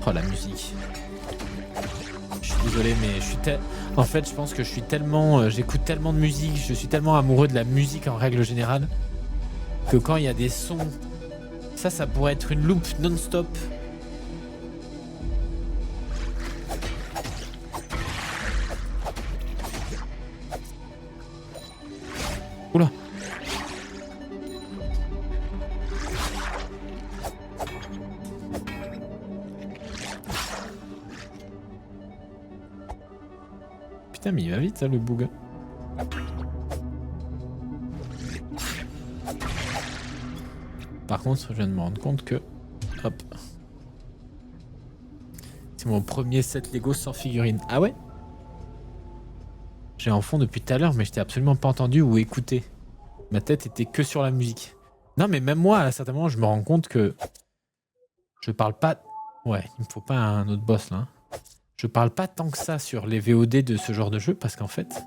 Oh la musique. Je suis désolé mais je suis en fait je pense que je suis tellement j'écoute tellement de musique, je suis tellement amoureux de la musique en règle générale que quand il y a des sons, ça pourrait être une loupe non-stop. Oula. Putain mais il va vite ça le boug. Par contre je viens de me rendre compte que... Hop. C'est mon premier set Lego sans figurine. Ah ouais? J'ai en fond depuis tout à l'heure, mais je t'ai absolument pas entendu ou écouté. Ma tête était que sur la musique. Non, mais même moi, à certains moments, je me rends compte que je parle pas... Ouais, il me faut pas un autre boss, là. Je parle pas tant que ça sur les VOD de ce genre de jeu, parce qu'en fait,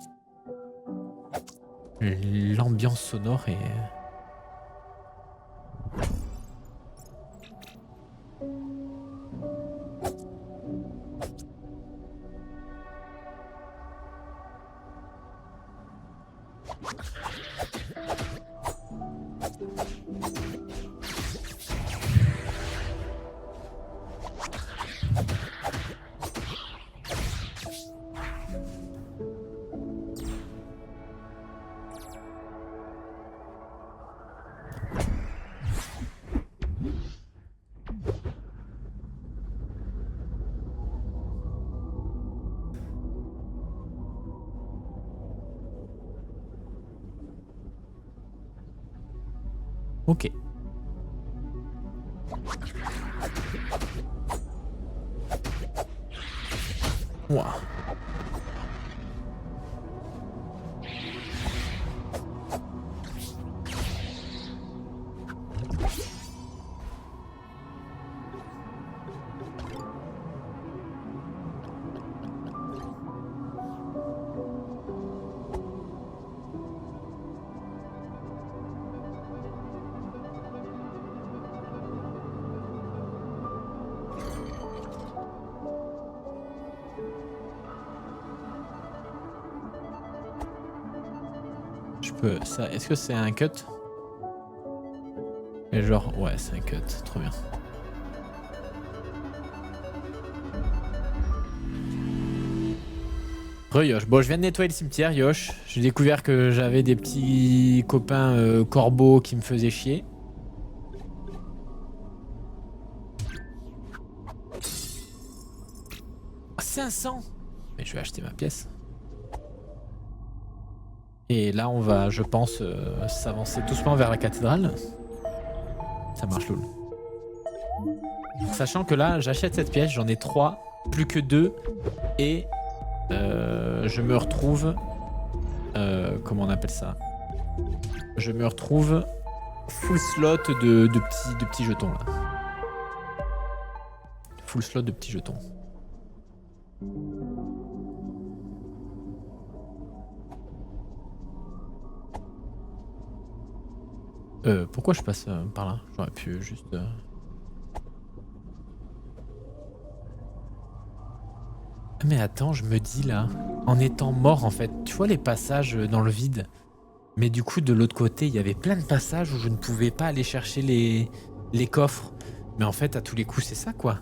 l'ambiance sonore est... Ok. Ouah. Je peux... Ça... Est-ce que c'est un cut? Et genre... Ouais, c'est un cut. Trop bien. Yosh. Bon, je viens de nettoyer le cimetière, Yosh. J'ai découvert que j'avais des petits copains corbeaux qui me faisaient chier. Oh, 500! Mais je vais acheter ma pièce. Et là, on va, je pense, s'avancer doucement vers la cathédrale. Ça marche, loul. Sachant que là, j'achète cette pièce, j'en ai 3, plus que 2. Et je me retrouve... comment on appelle ça? Je me retrouve full slot de petits jetons, là. Full slot de petits jetons. Pourquoi je passe par là? J'aurais pu juste... Mais attends, je me dis là, en étant mort en fait, tu vois les passages dans le vide, mais du coup de l'autre côté, il y avait plein de passages où je ne pouvais pas aller chercher les coffres. Mais en fait, à tous les coups, c'est ça quoi.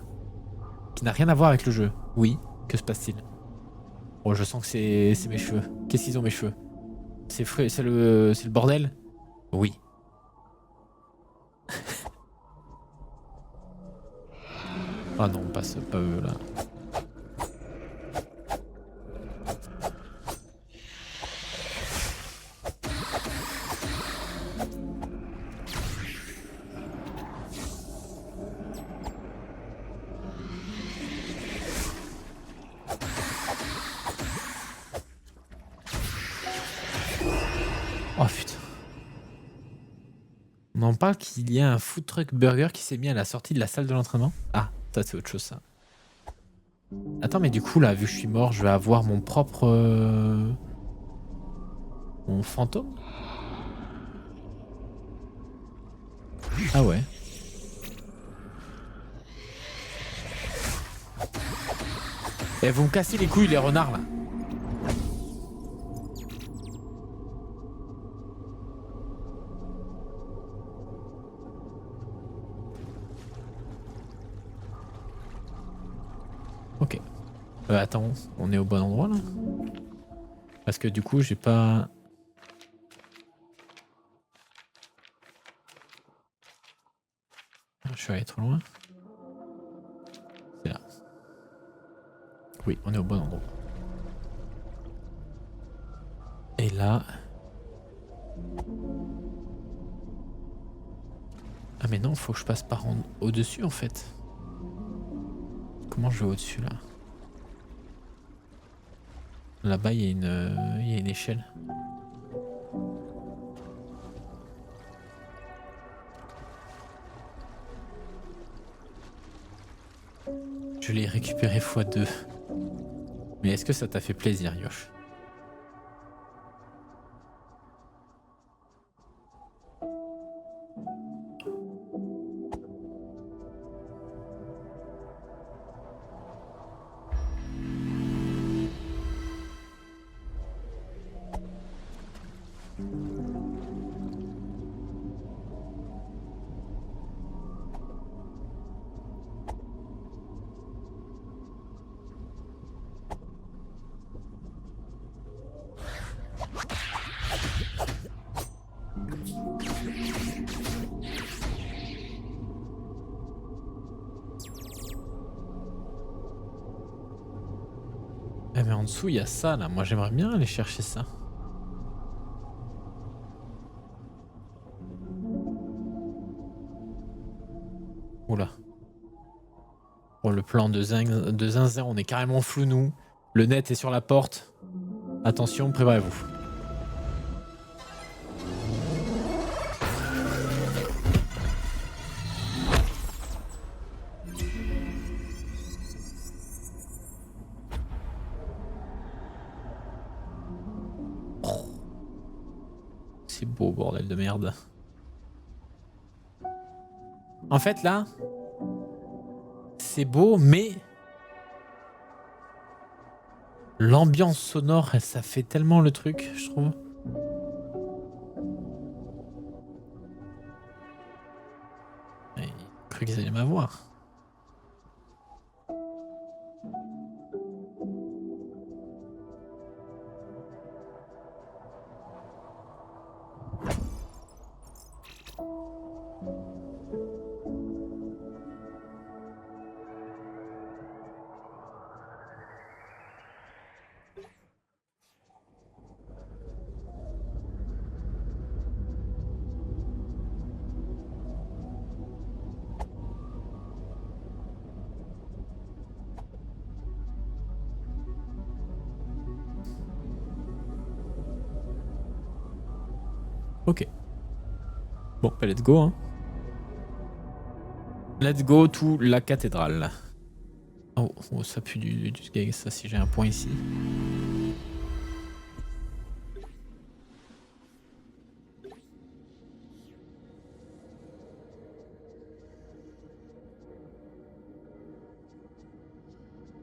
Qui n'a rien à voir avec le jeu. Oui, que se passe-t-il? Oh, je sens que c'est mes cheveux. Qu'est-ce qu'ils ont mes cheveux? C'est le bordel? Oui. Ah non, on passe pas eux là. Oh putain. On en parle qu'il y a un food truck burger qui s'est mis à la sortie de la salle de l'entraînement. Ah, ça c'est autre chose ça. Attends, mais du coup là, vu que je suis mort, je vais avoir mon propre... Mon fantôme? Ah ouais. Eh, vous me cassez les couilles les renards là. Ok. Attends, on est au bon endroit là? Parce que du coup, j'ai pas... Je suis allé trop loin. C'est là. Oui, on est au bon endroit. Et là... Ah mais non, faut que je passe par au-dessus en fait. Comment je vais au-dessus là? Là-bas, il y a une échelle. Je l'ai récupéré x2. Mais est-ce que ça t'a fait plaisir, Yosh? Eh mais en dessous il y a ça là, moi j'aimerais bien aller chercher ça. Oula. Bon, le plan de Zinzin, on est carrément flou nous. Le net est sur la porte. Attention, préparez-vous. C'est beau, bordel de merde. En fait, là, c'est beau, mais l'ambiance sonore, ça fait tellement le truc, je trouve. J'ai cru qu'ils allaient m'avoir. Ok. Bon, bah let's go. Hein. Let's go to la cathédrale. Oh, oh ça pue du gag, ça, si j'ai un point ici.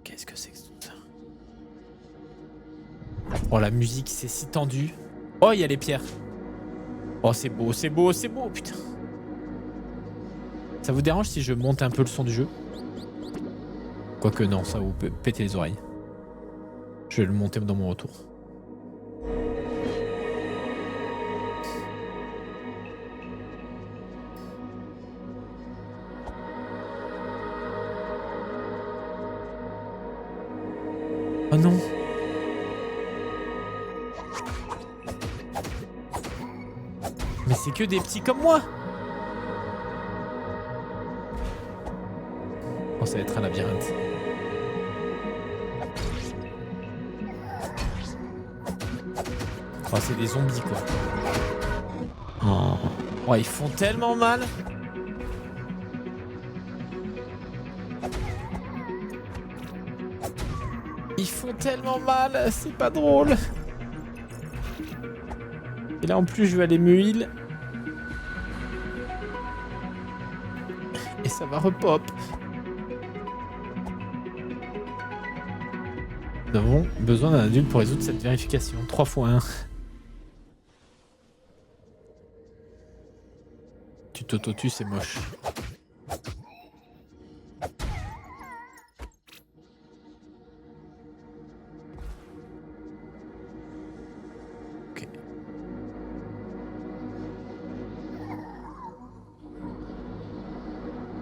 Qu'est-ce que c'est que tout ça? Oh, la musique, c'est si tendu. Oh, il y a les pierres. Oh, c'est beau, c'est beau, c'est beau, putain. Ça vous dérange si je monte un peu le son du jeu? Quoique non, ça vous peut péter les oreilles. Je vais le monter dans mon retour. Oh non. Mais c'est que des petits comme moi. Oh, ça va être un labyrinthe. Oh, c'est des zombies, quoi. Oh. Oh, ils font tellement mal. Ils font tellement mal, c'est pas drôle. Et là, en plus, je vais aller me heal. Et ça va repop. Nous avons besoin d'un adulte pour résoudre cette vérification. 3 x 1. Tu t'auto-tues, c'est moche. Ok.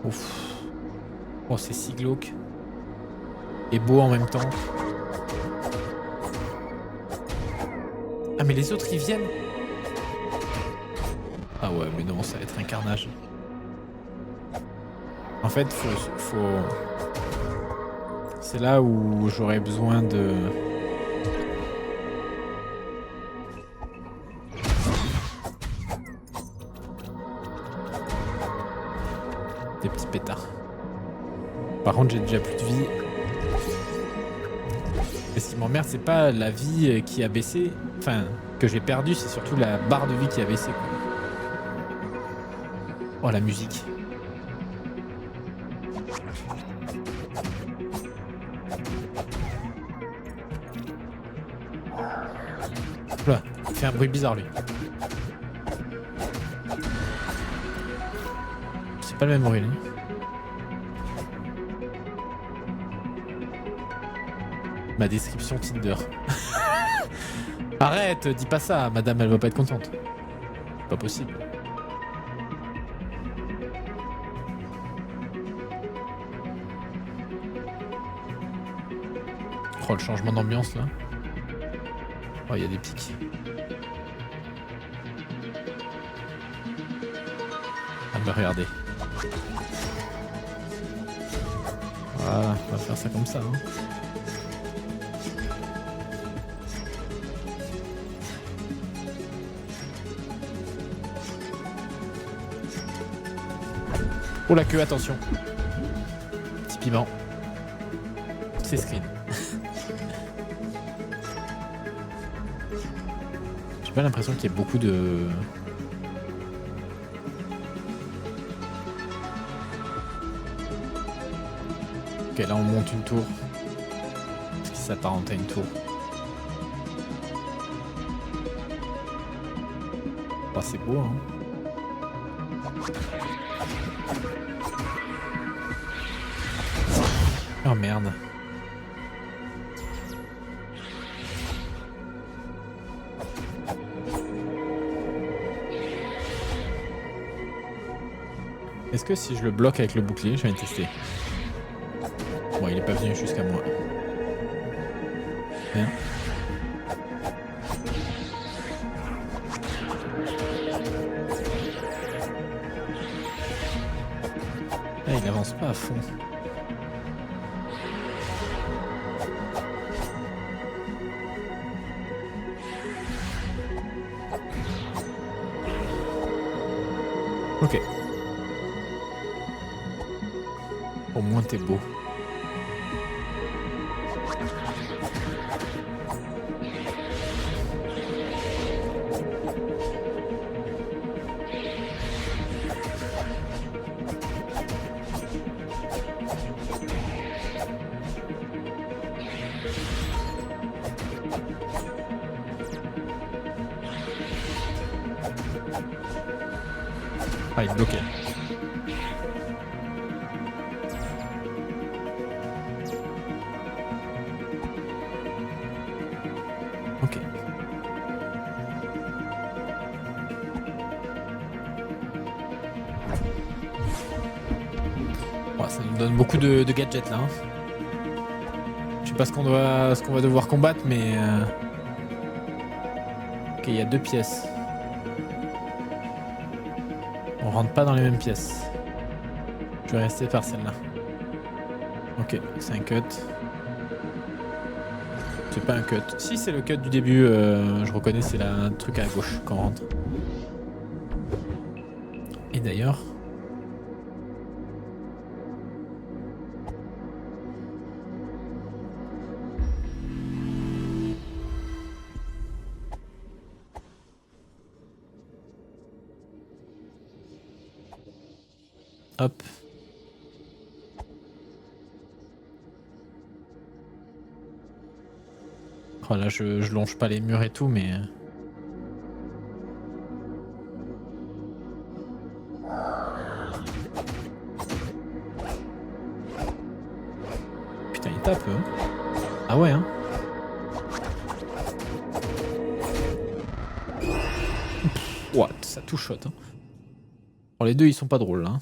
Ouf. Oh, c'est si glauque. Et beau en même temps. Ah, mais les autres, ils viennent. Ah ouais, mais non, ça va être un carnage. En fait, faut C'est là où j'aurais besoin de... Des petits pétards. Par contre, j'ai déjà plus de vie. Et ce qui m'emmerde, c'est pas la vie qui a baissé, enfin, que j'ai perdu, c'est surtout la barre de vie qui a baissé, quoi. Oh, la musique. Oula, il fait un bruit bizarre, lui. C'est pas le même bruit, lui. Ma description Tinder. Arrête, dis pas ça, madame, elle va pas être contente. Pas possible. Oh, le changement d'ambiance là. Oh, il y a des pics. Ah bah regardez. Voilà, on va faire ça comme ça. Hein. Oh la queue, attention. Petit piment. C'est screen. J'ai pas l'impression qu'il y ait beaucoup de... Ok, là on monte une tour. Ce qui s'apparente à une tour. Oh, c'est beau, hein. Oh merde. Est-ce que si je le bloque avec le bouclier, je vais tester. Bon, il est pas venu jusqu'à moi. Bien. Ah, il avance pas à fond. Ok. Au moins t'es beau. Ah, il est bloqué. Ok. Oh, ça nous donne beaucoup de gadgets là. Hein. Je sais pas ce qu'on va devoir combattre, mais... Ok, il y a 2 pièces. On rentre pas dans les mêmes pièces. Je vais rester par celle-là. Ok, c'est un cut. C'est pas un cut. Si, c'est le cut du début. Je reconnais, c'est un truc à gauche quand on rentre. Et d'ailleurs... Hop. Voilà, je longe pas les murs et tout, mais... Putain, il tape, hein. Ah ouais, hein. What, ça tout shot, hein. Bon, les deux, ils sont pas drôles, hein.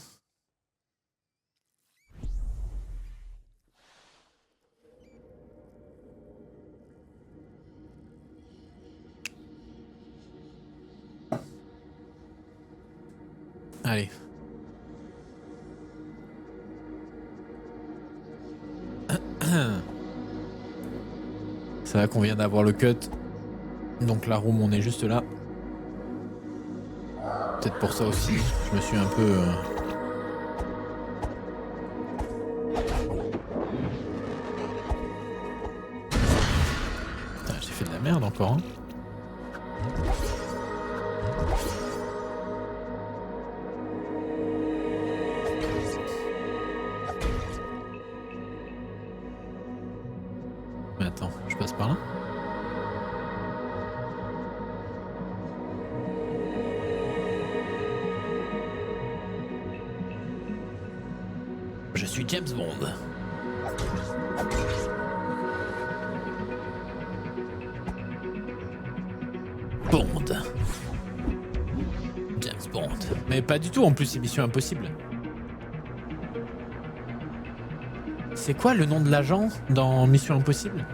Allez. C'est vrai qu'on vient d'avoir le cut. Donc la room, on est juste là. Peut-être pour ça aussi, je me suis un peu... Putain, j'ai fait de la merde encore, hein. Mais attends, je passe par là? Je suis James Bond. Bond. James Bond. Mais pas du tout, en plus, c'est Mission Impossible. C'est quoi le nom de l'agent dans Mission Impossible?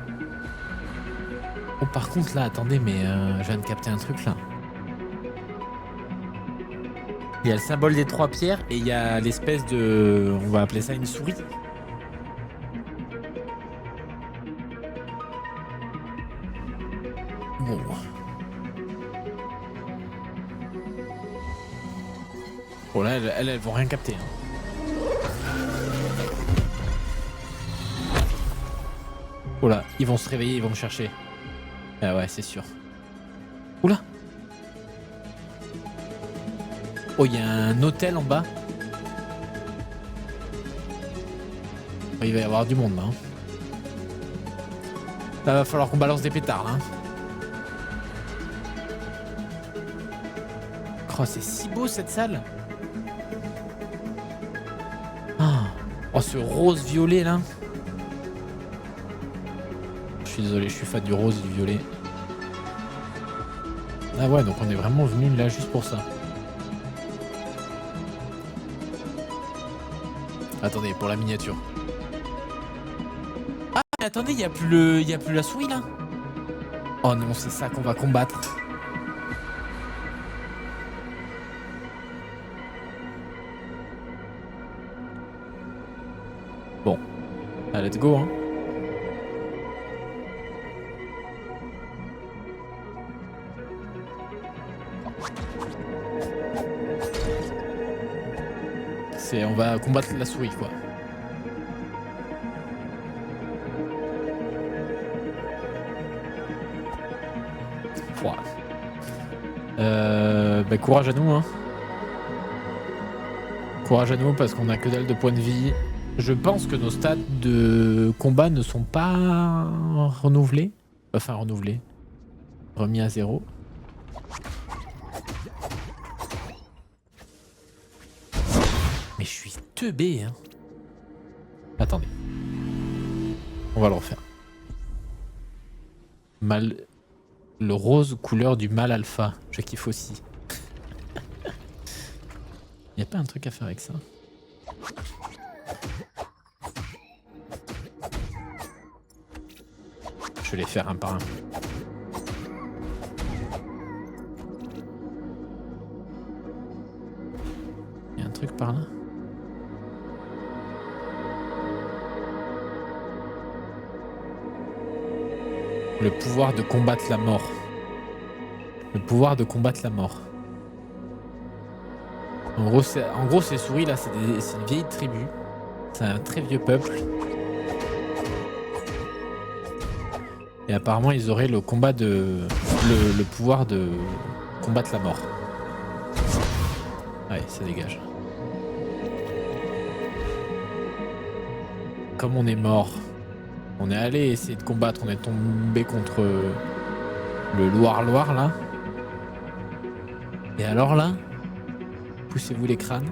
Oh, par contre, là, attendez, mais je viens de capter un truc, là. Il y a le symbole des 3 pierres et il y a l'espèce de... On va appeler ça une souris. Bon. Bon, là, elles vont rien capter. Hein. Oh là, ils vont se réveiller, ils vont me chercher. Ah ouais, c'est sûr. Oula. Oh, il y a un hôtel en bas. Oh, il va y avoir du monde là. Hein. Là, va falloir qu'on balance des pétards là. Hein. Oh, c'est si beau cette salle. Oh, ce rose violet là. Je suis désolé, je suis fan du rose et du violet. Ah ouais, donc on est vraiment venu là juste pour ça. Attendez, pour la miniature. Ah, mais attendez, il y a plus la souris là. Oh non, c'est ça qu'on va combattre. Bon, allez, let's go hein. On va combattre la souris quoi. Bah, courage à nous hein. Courage à nous parce qu'on a que dalle de points de vie. Je pense que nos stats de combat ne sont pas renouvelés. Enfin renouvelés. Remis à 0. Mais je suis teubé hein. Attendez. On va le refaire. Mal... Le rose couleur du mal alpha. Je kiffe aussi. Y'a pas un truc à faire avec ça? Je vais les faire un par un. Y'a un truc par là? Le pouvoir de combattre la mort. Le pouvoir de combattre la mort. En gros, ces souris là, c'est une vieille tribu. C'est un très vieux peuple. Et apparemment, ils auraient le combat de... Le pouvoir de combattre la mort. Ouais, ça dégage. Comme on est mort, on est allé essayer de combattre, on est tombé contre le Loir-Loir là. Et alors là, poussez-vous les crânes.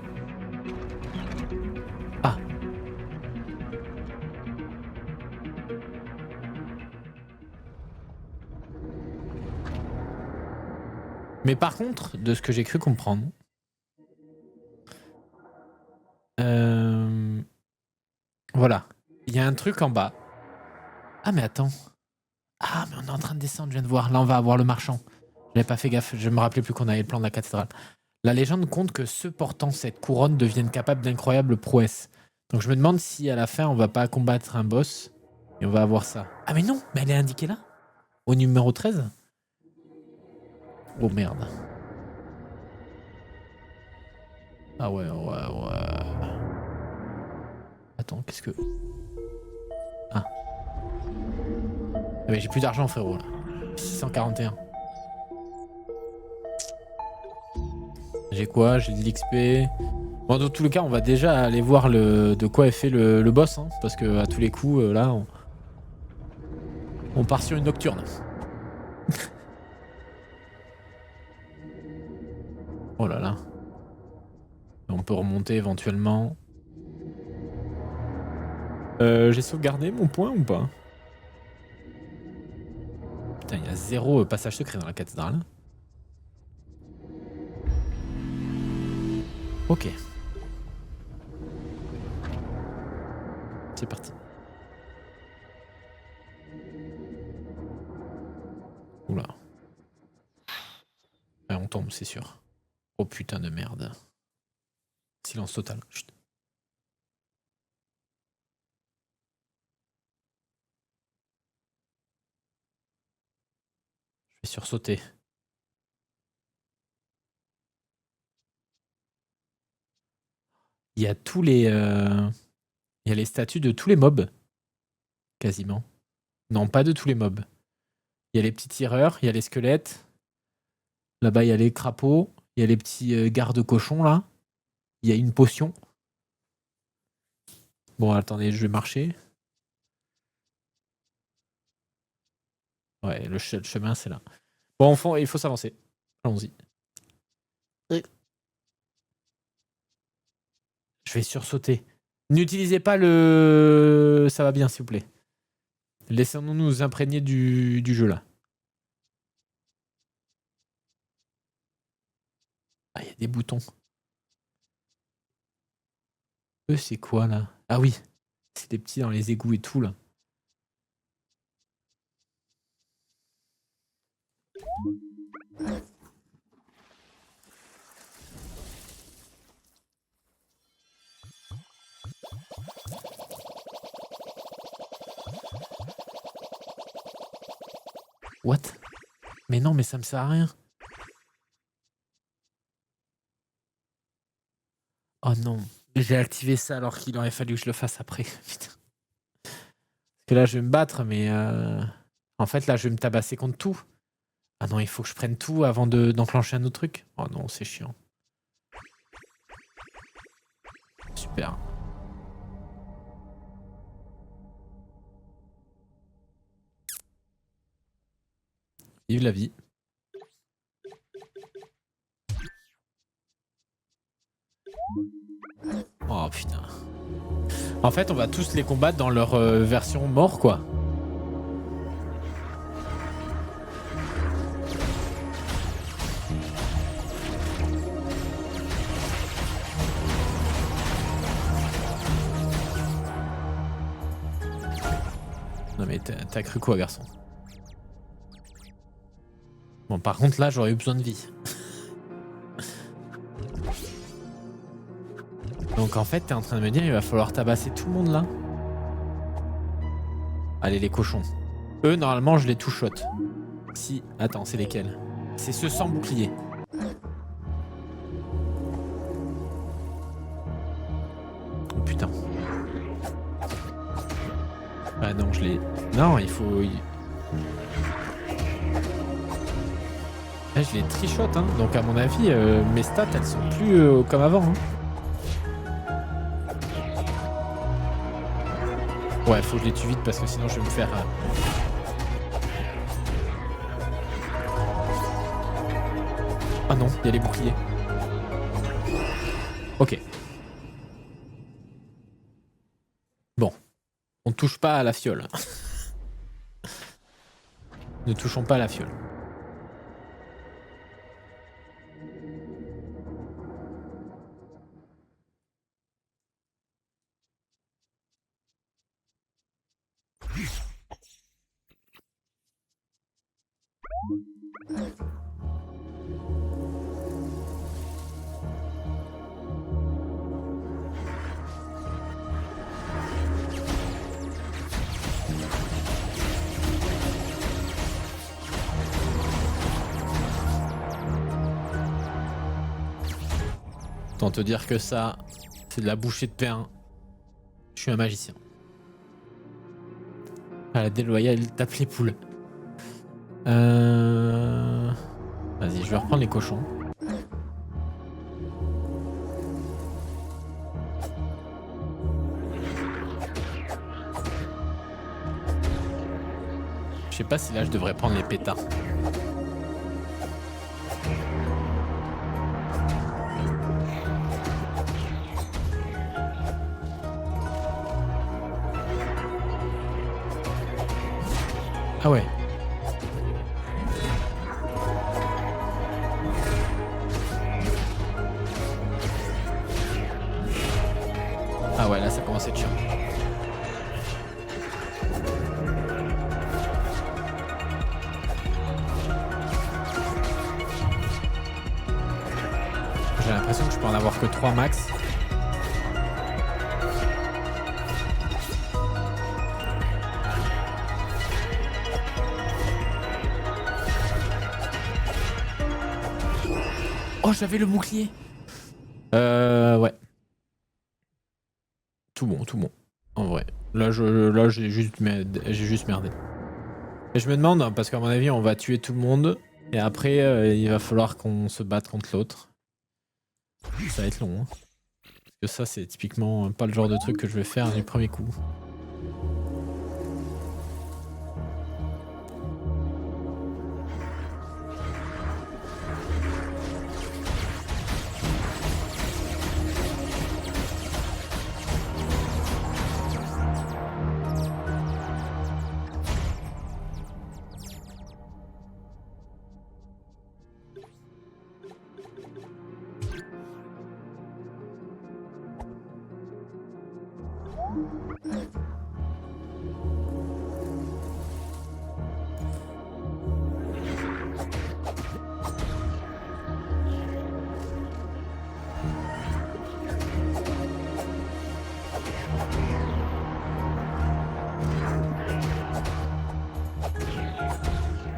Ah. Mais par contre, de ce que j'ai cru comprendre, voilà, il y a un truc en bas. Ah mais attends. Ah mais on est en train de descendre, je viens de voir. Là on va avoir le marchand. J'avais pas fait gaffe, je me rappelais plus qu'on avait le plan de la cathédrale. La légende compte que ceux portant cette couronne deviennent capables d'incroyables prouesses. Donc je me demande si à la fin on va pas combattre un boss et on va avoir ça. Ah mais non, mais elle est indiquée là. Au numéro 13? Oh merde. Ah ouais. Attends, qu'est-ce que... Ah. Mais j'ai plus d'argent, frérot, là. 641. J'ai quoi? J'ai de l'XP. Bon, dans tous les cas, on va déjà aller voir de quoi est fait le boss, hein, parce que à tous les coups, là, on part sur une nocturne. Oh là là. On peut remonter éventuellement. J'ai sauvegardé mon point ou pas? Putain, il y a 0 passage secret dans la cathédrale. Ok. C'est parti. Oula. Ouais, on tombe, c'est sûr. Oh putain de merde. Silence total. Chut. Je vais sursauter. Il y a tous les... Il y a les statues de tous les mobs. Quasiment. Non, pas de tous les mobs. Il y a les petits tireurs, il y a les squelettes. Là-bas, il y a les crapauds. Il y a les petits gardes-cochons, là. Il y a une potion. Bon, attendez, je vais marcher. Ouais, le chemin, c'est là. Bon, enfant, il faut s'avancer. Allons-y. Je vais sursauter. N'utilisez pas le... Ça va bien, s'il vous plaît. Laissons-nous nous imprégner du jeu, là. Ah, il y a des boutons. Eux, c'est quoi, là? Ah oui. C'est des petits dans les égouts et tout, là. What? Mais non, mais ça me sert à rien. Oh non. J'ai activé ça alors qu'il aurait fallu que je le fasse après. Putain. Parce que là, je vais me battre, mais... En fait, là, je vais me tabasser contre tout. Ah non, il faut que je prenne tout avant d'enclencher un autre truc. Oh non, c'est chiant. Super. Vive la vie. Oh putain. En fait, on va tous les combattre dans leur version mort, quoi. Non mais t'as cru quoi, garçon? Bon, par contre, là, j'aurais eu besoin de vie. Donc en fait, t'es en train de me dire il va falloir tabasser tout le monde là. Allez, les cochons. Eux, normalement, je les two-shot. Si, attends, c'est lesquels? C'est ceux sans bouclier. Oh putain. Ah non, je les... Non, il faut... Là, je les trichote, hein. Donc à mon avis, mes stats, elles sont plus comme avant. Hein. Ouais, faut que je les tue vite parce que sinon je vais me faire... Ah non, il y a les boucliers. Ok. Bon. On touche pas à la fiole. Ne touchons pas à la fiole. Autant te dire que ça, c'est de la bouchée de pain. Je suis un magicien. À la déloyale, il tape les poules. Vas-y, je vais reprendre les cochons. Je sais pas si là je devrais prendre les pétards. Ah ouais. Ah ouais, là ça commence à être chiant. J'ai l'impression que je peux en avoir que 3 max. Oh, j'avais le bouclier. Ouais. Tout bon, tout bon. En vrai. Là, j'ai juste merdé. Et je me demande, hein, parce qu'à mon avis, on va tuer tout le monde. Et après, il va falloir qu'on se batte contre l'autre. Ça va être long. Hein. Parce que ça, c'est typiquement pas le genre de truc que je vais faire du premier coup.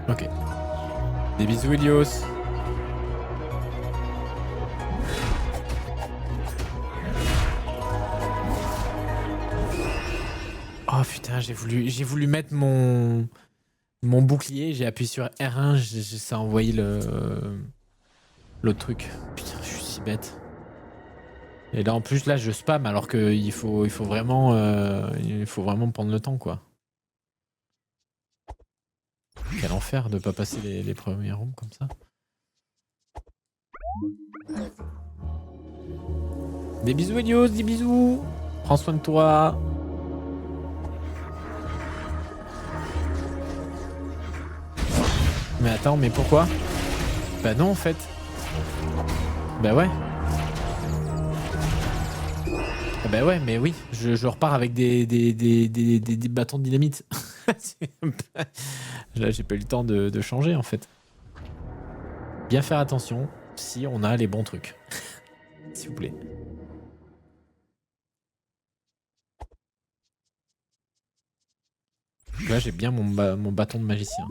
Ok. Des bisous, Ilios. Oh putain, j'ai voulu mettre mon bouclier, j'ai appuyé sur R1, ça a envoyé l'autre truc. Putain, je suis si bête. Et là en plus là je spam alors qu'il faut vraiment prendre le temps quoi. Quel enfer de pas passer les premiers rooms comme ça. Des bisous Elios, des bisous. Prends soin de toi. Mais attends, mais pourquoi? Bah non en fait. Bah ouais. Ah bah ouais, mais oui, je repars avec des bâtons de dynamite. Là, j'ai pas eu le temps de changer en fait. Bien faire attention si on a les bons trucs. S'il vous plaît. Là, j'ai bien mon bâton de magicien.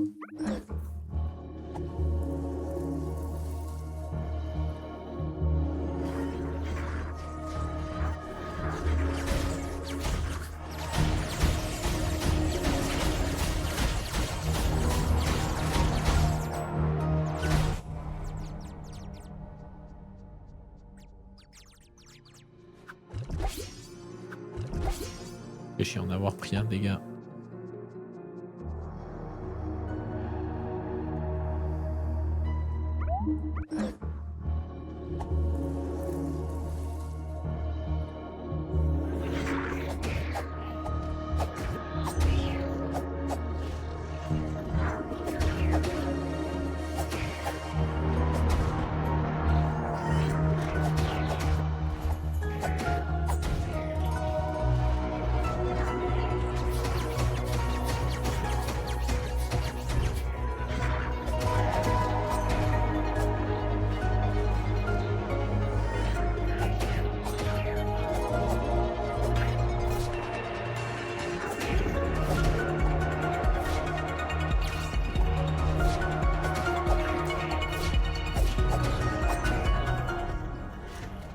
Fait chier en avoir pris un dégât.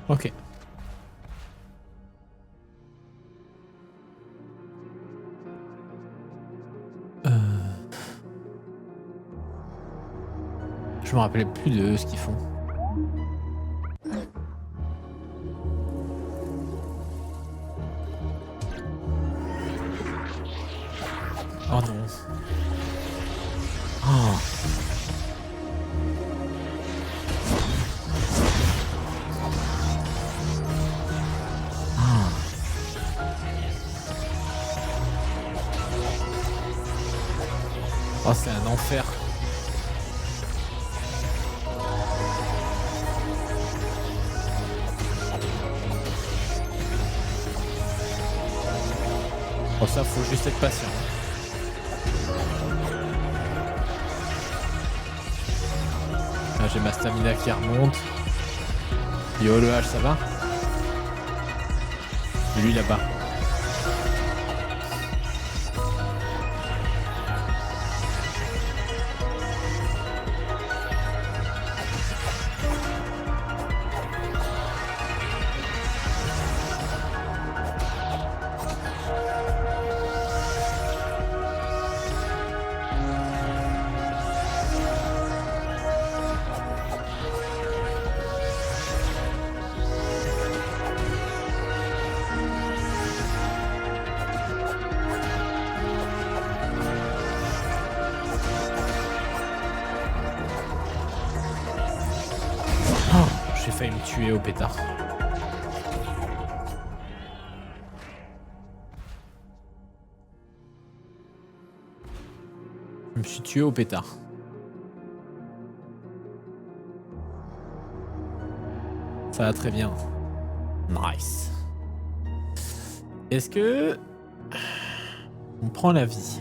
Ok. Je me rappelais plus de ce qu'ils font. Oh non. Oh. Oh, c'est un enfer. Oh, ça, faut juste être patient. Ah, j'ai ma stamina qui remonte. Yo, le H, ça va? Et lui, là-bas. J'ai failli me tuer au pétard. Je me suis tué au pétard. Ça va très bien. Nice. Est-ce que... on prend la vie?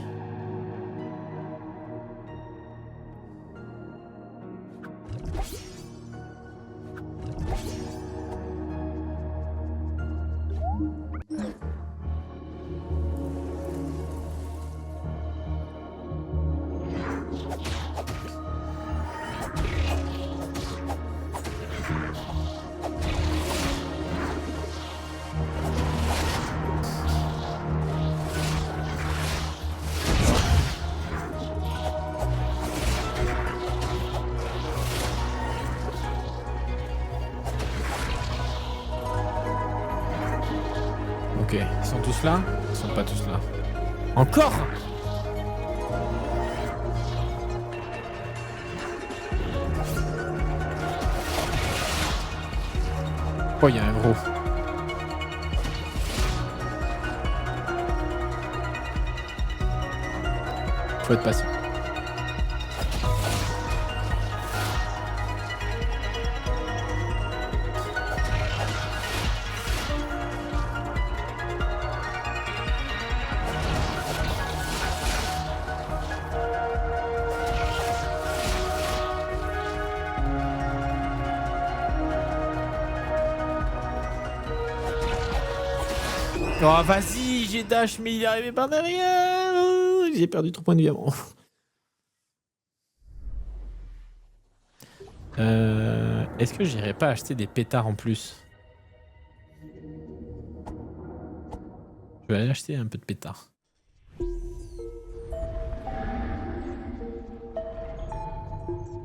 Ok, ils sont tous là? Ils sont pas tous là. Encore? Oh, il y a un gros. Faut être patient. Oh, vas-y, j'ai dash, mais il est arrivé par derrière. J'ai perdu 3 points de vie avant. Est-ce que j'irais pas acheter des pétards en plus? Je vais aller acheter un peu de pétards.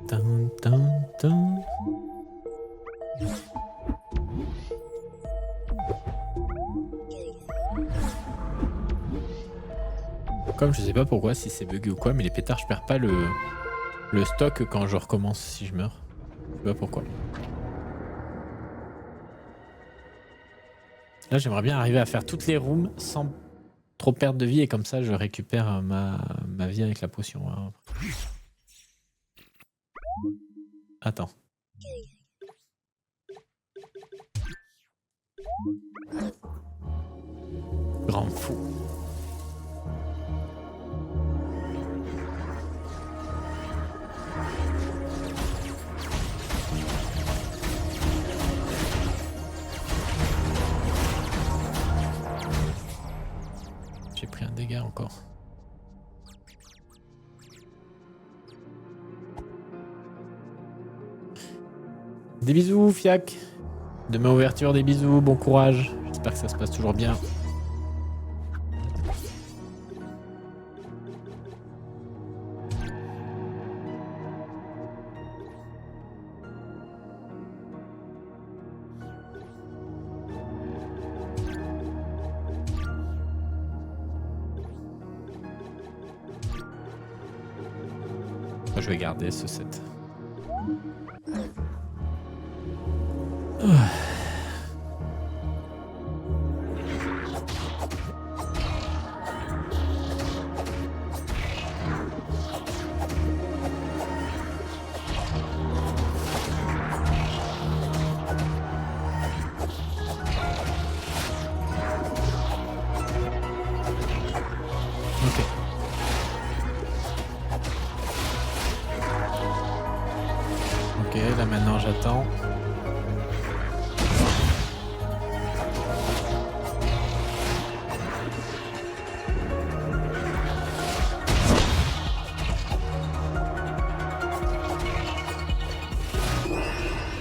Tin, tin, tin. Comme je sais pas pourquoi, si c'est bugué ou quoi, mais les pétards, je perds pas le stock quand je recommence si je meurs. Je sais pas pourquoi. Là, j'aimerais bien arriver à faire toutes les rooms sans trop perdre de vie et comme ça, je récupère ma vie avec la potion. Hein. Attends. Grand fou. J'ai pris un dégât encore. Des bisous, Fiac. Demain ouverture, des bisous, bon courage. J'espère que ça se passe toujours bien. Je vais garder ce set. Ok, là maintenant j'attends.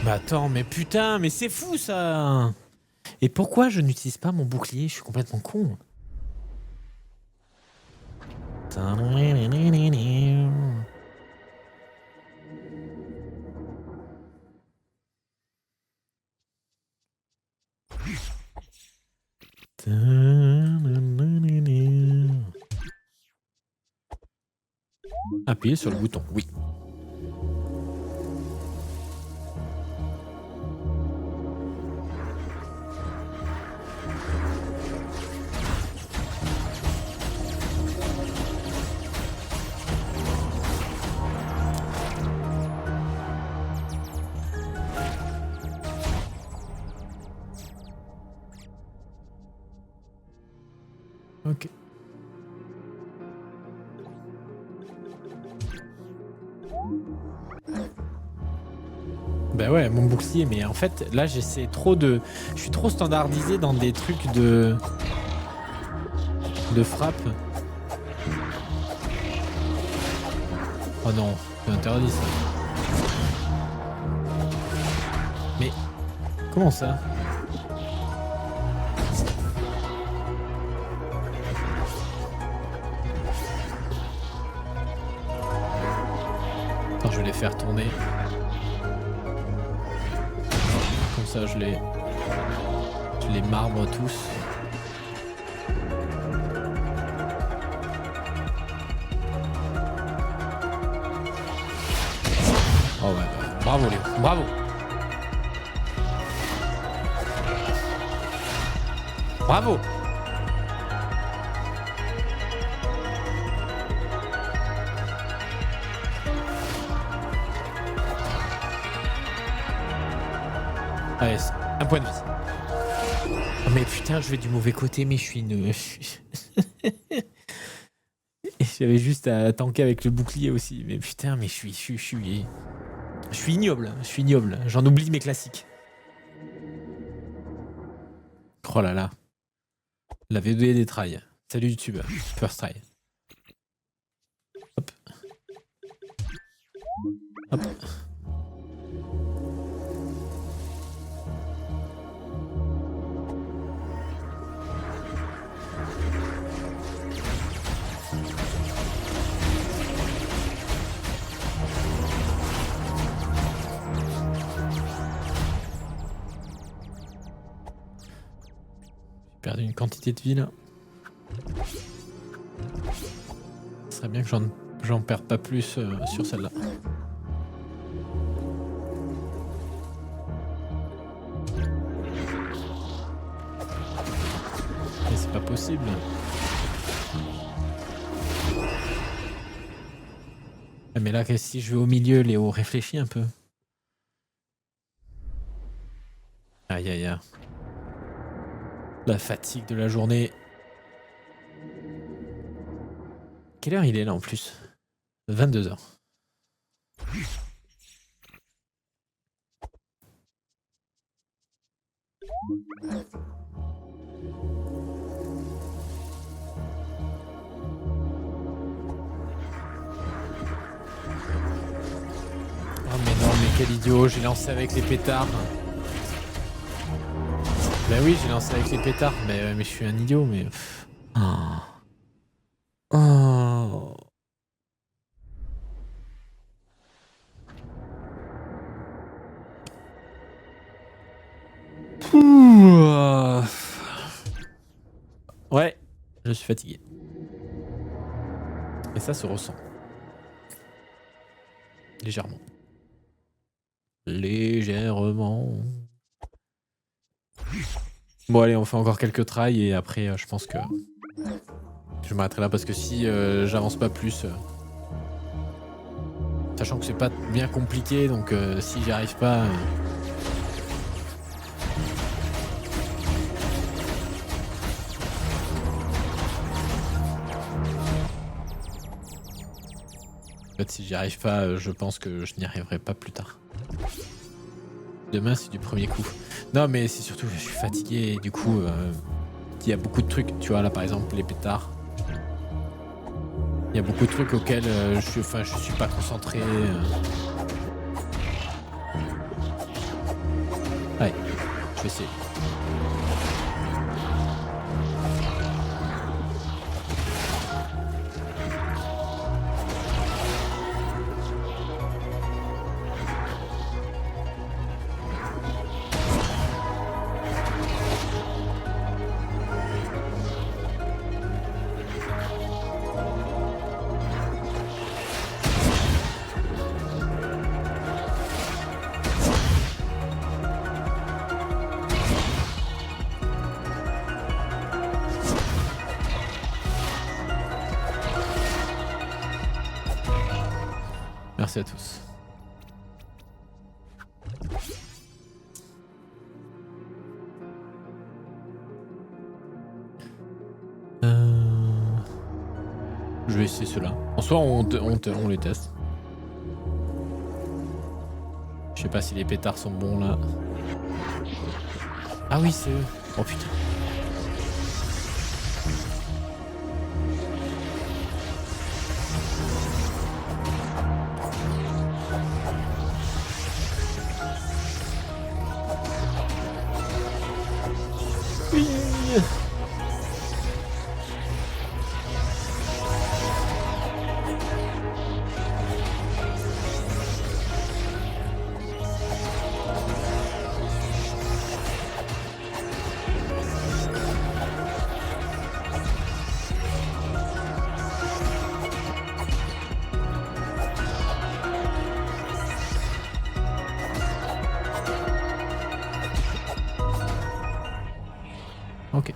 Bah attends, mais putain, mais c'est fou ça! Et pourquoi je n'utilise pas mon bouclier? Je suis complètement con. Appuyez sur le bouton, oui. Ok. Bah ouais, mon bouclier, mais en fait, là, j'essaie trop de... Je suis trop standardisé dans des trucs de frappe. Oh non, c'est interdit ça. Mais... Comment ça? Attends, je vais les faire tourner. Comme ça, je les marbre tous. Oh ouais, bravo Léo, bravo. Bravo. Allez, un point de vie. Oh mais putain, je vais du mauvais côté, mais je suis une... J'avais juste à tanker avec le bouclier aussi. Mais putain, mais je suis ignoble. Je suis ignoble. J'en oublie mes classiques. Oh là là. La V2 des trails. Salut YouTube. First try. Hop. Hop. Perdu une quantité de vie là. Ce serait bien que j'en perde pas plus sur celle-là. Mais c'est pas possible. Ah, mais là, si je vais au milieu, Léo, réfléchis un peu. Aïe aïe aïe. La fatigue de la journée. Quelle heure il est là en plus? 22h. Oh mais non, mais quel idiot, j'ai lancé avec les pétards. Bah oui, j'ai lancé avec les pétards. Mais je suis un idiot, mais... Oh. Oh. Ouh. Ouais, je suis fatigué. Et ça se ressent. Légèrement. Légèrement. Bon allez, on fait encore quelques tries et après je pense que je m'arrêterai là parce que si j'avance pas plus, sachant que c'est pas bien compliqué, donc si j'y arrive pas... En fait, si j'y arrive pas, je pense que je n'y arriverai pas plus tard. Demain, c'est du premier coup. Non, mais c'est surtout que je suis fatigué et du coup, il y a beaucoup de trucs. Tu vois, là, par exemple, les pétards. Il y a beaucoup de trucs auxquels je suis pas concentré. Allez, je vais essayer. Merci à tous. Je vais essayer ceux-là. En soi, on les teste. Je sais pas si les pétards sont bons là. Ah oui, c'est eux. Oh putain. Oui. Ok.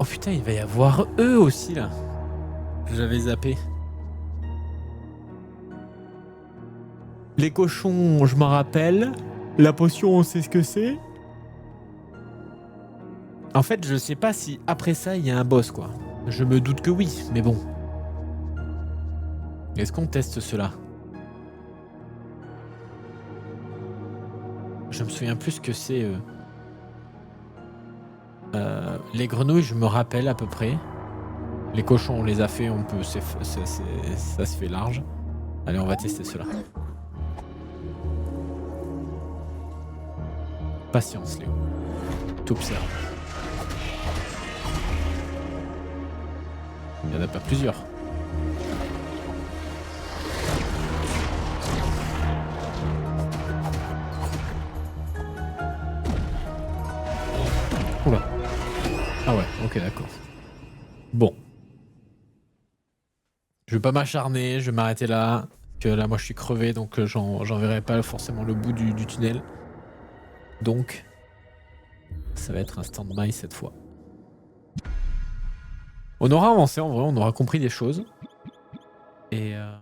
Oh putain, il va y avoir eux aussi là. J'avais zappé. Les cochons, je m'en rappelle. La potion, on sait ce que c'est. En fait, je sais pas si après ça, il y a un boss quoi. Je me doute que oui, mais bon. Est-ce qu'on teste cela? Je me souviens plus ce que c'est. Les grenouilles, je me rappelle à peu près. Les cochons, on les a fait, on peut, ça se fait large. Allez, on va tester cela. Patience, Léo. T'observes. Il n'y en a pas plusieurs. Oula. Ah ouais, ok, d'accord. Bon. Je vais pas m'acharner, je vais m'arrêter là. Que là, moi, je suis crevé, donc j'en verrai pas forcément le bout du tunnel. Donc, ça va être un stand-by cette fois. On aura avancé, en vrai, on aura compris des choses. Et...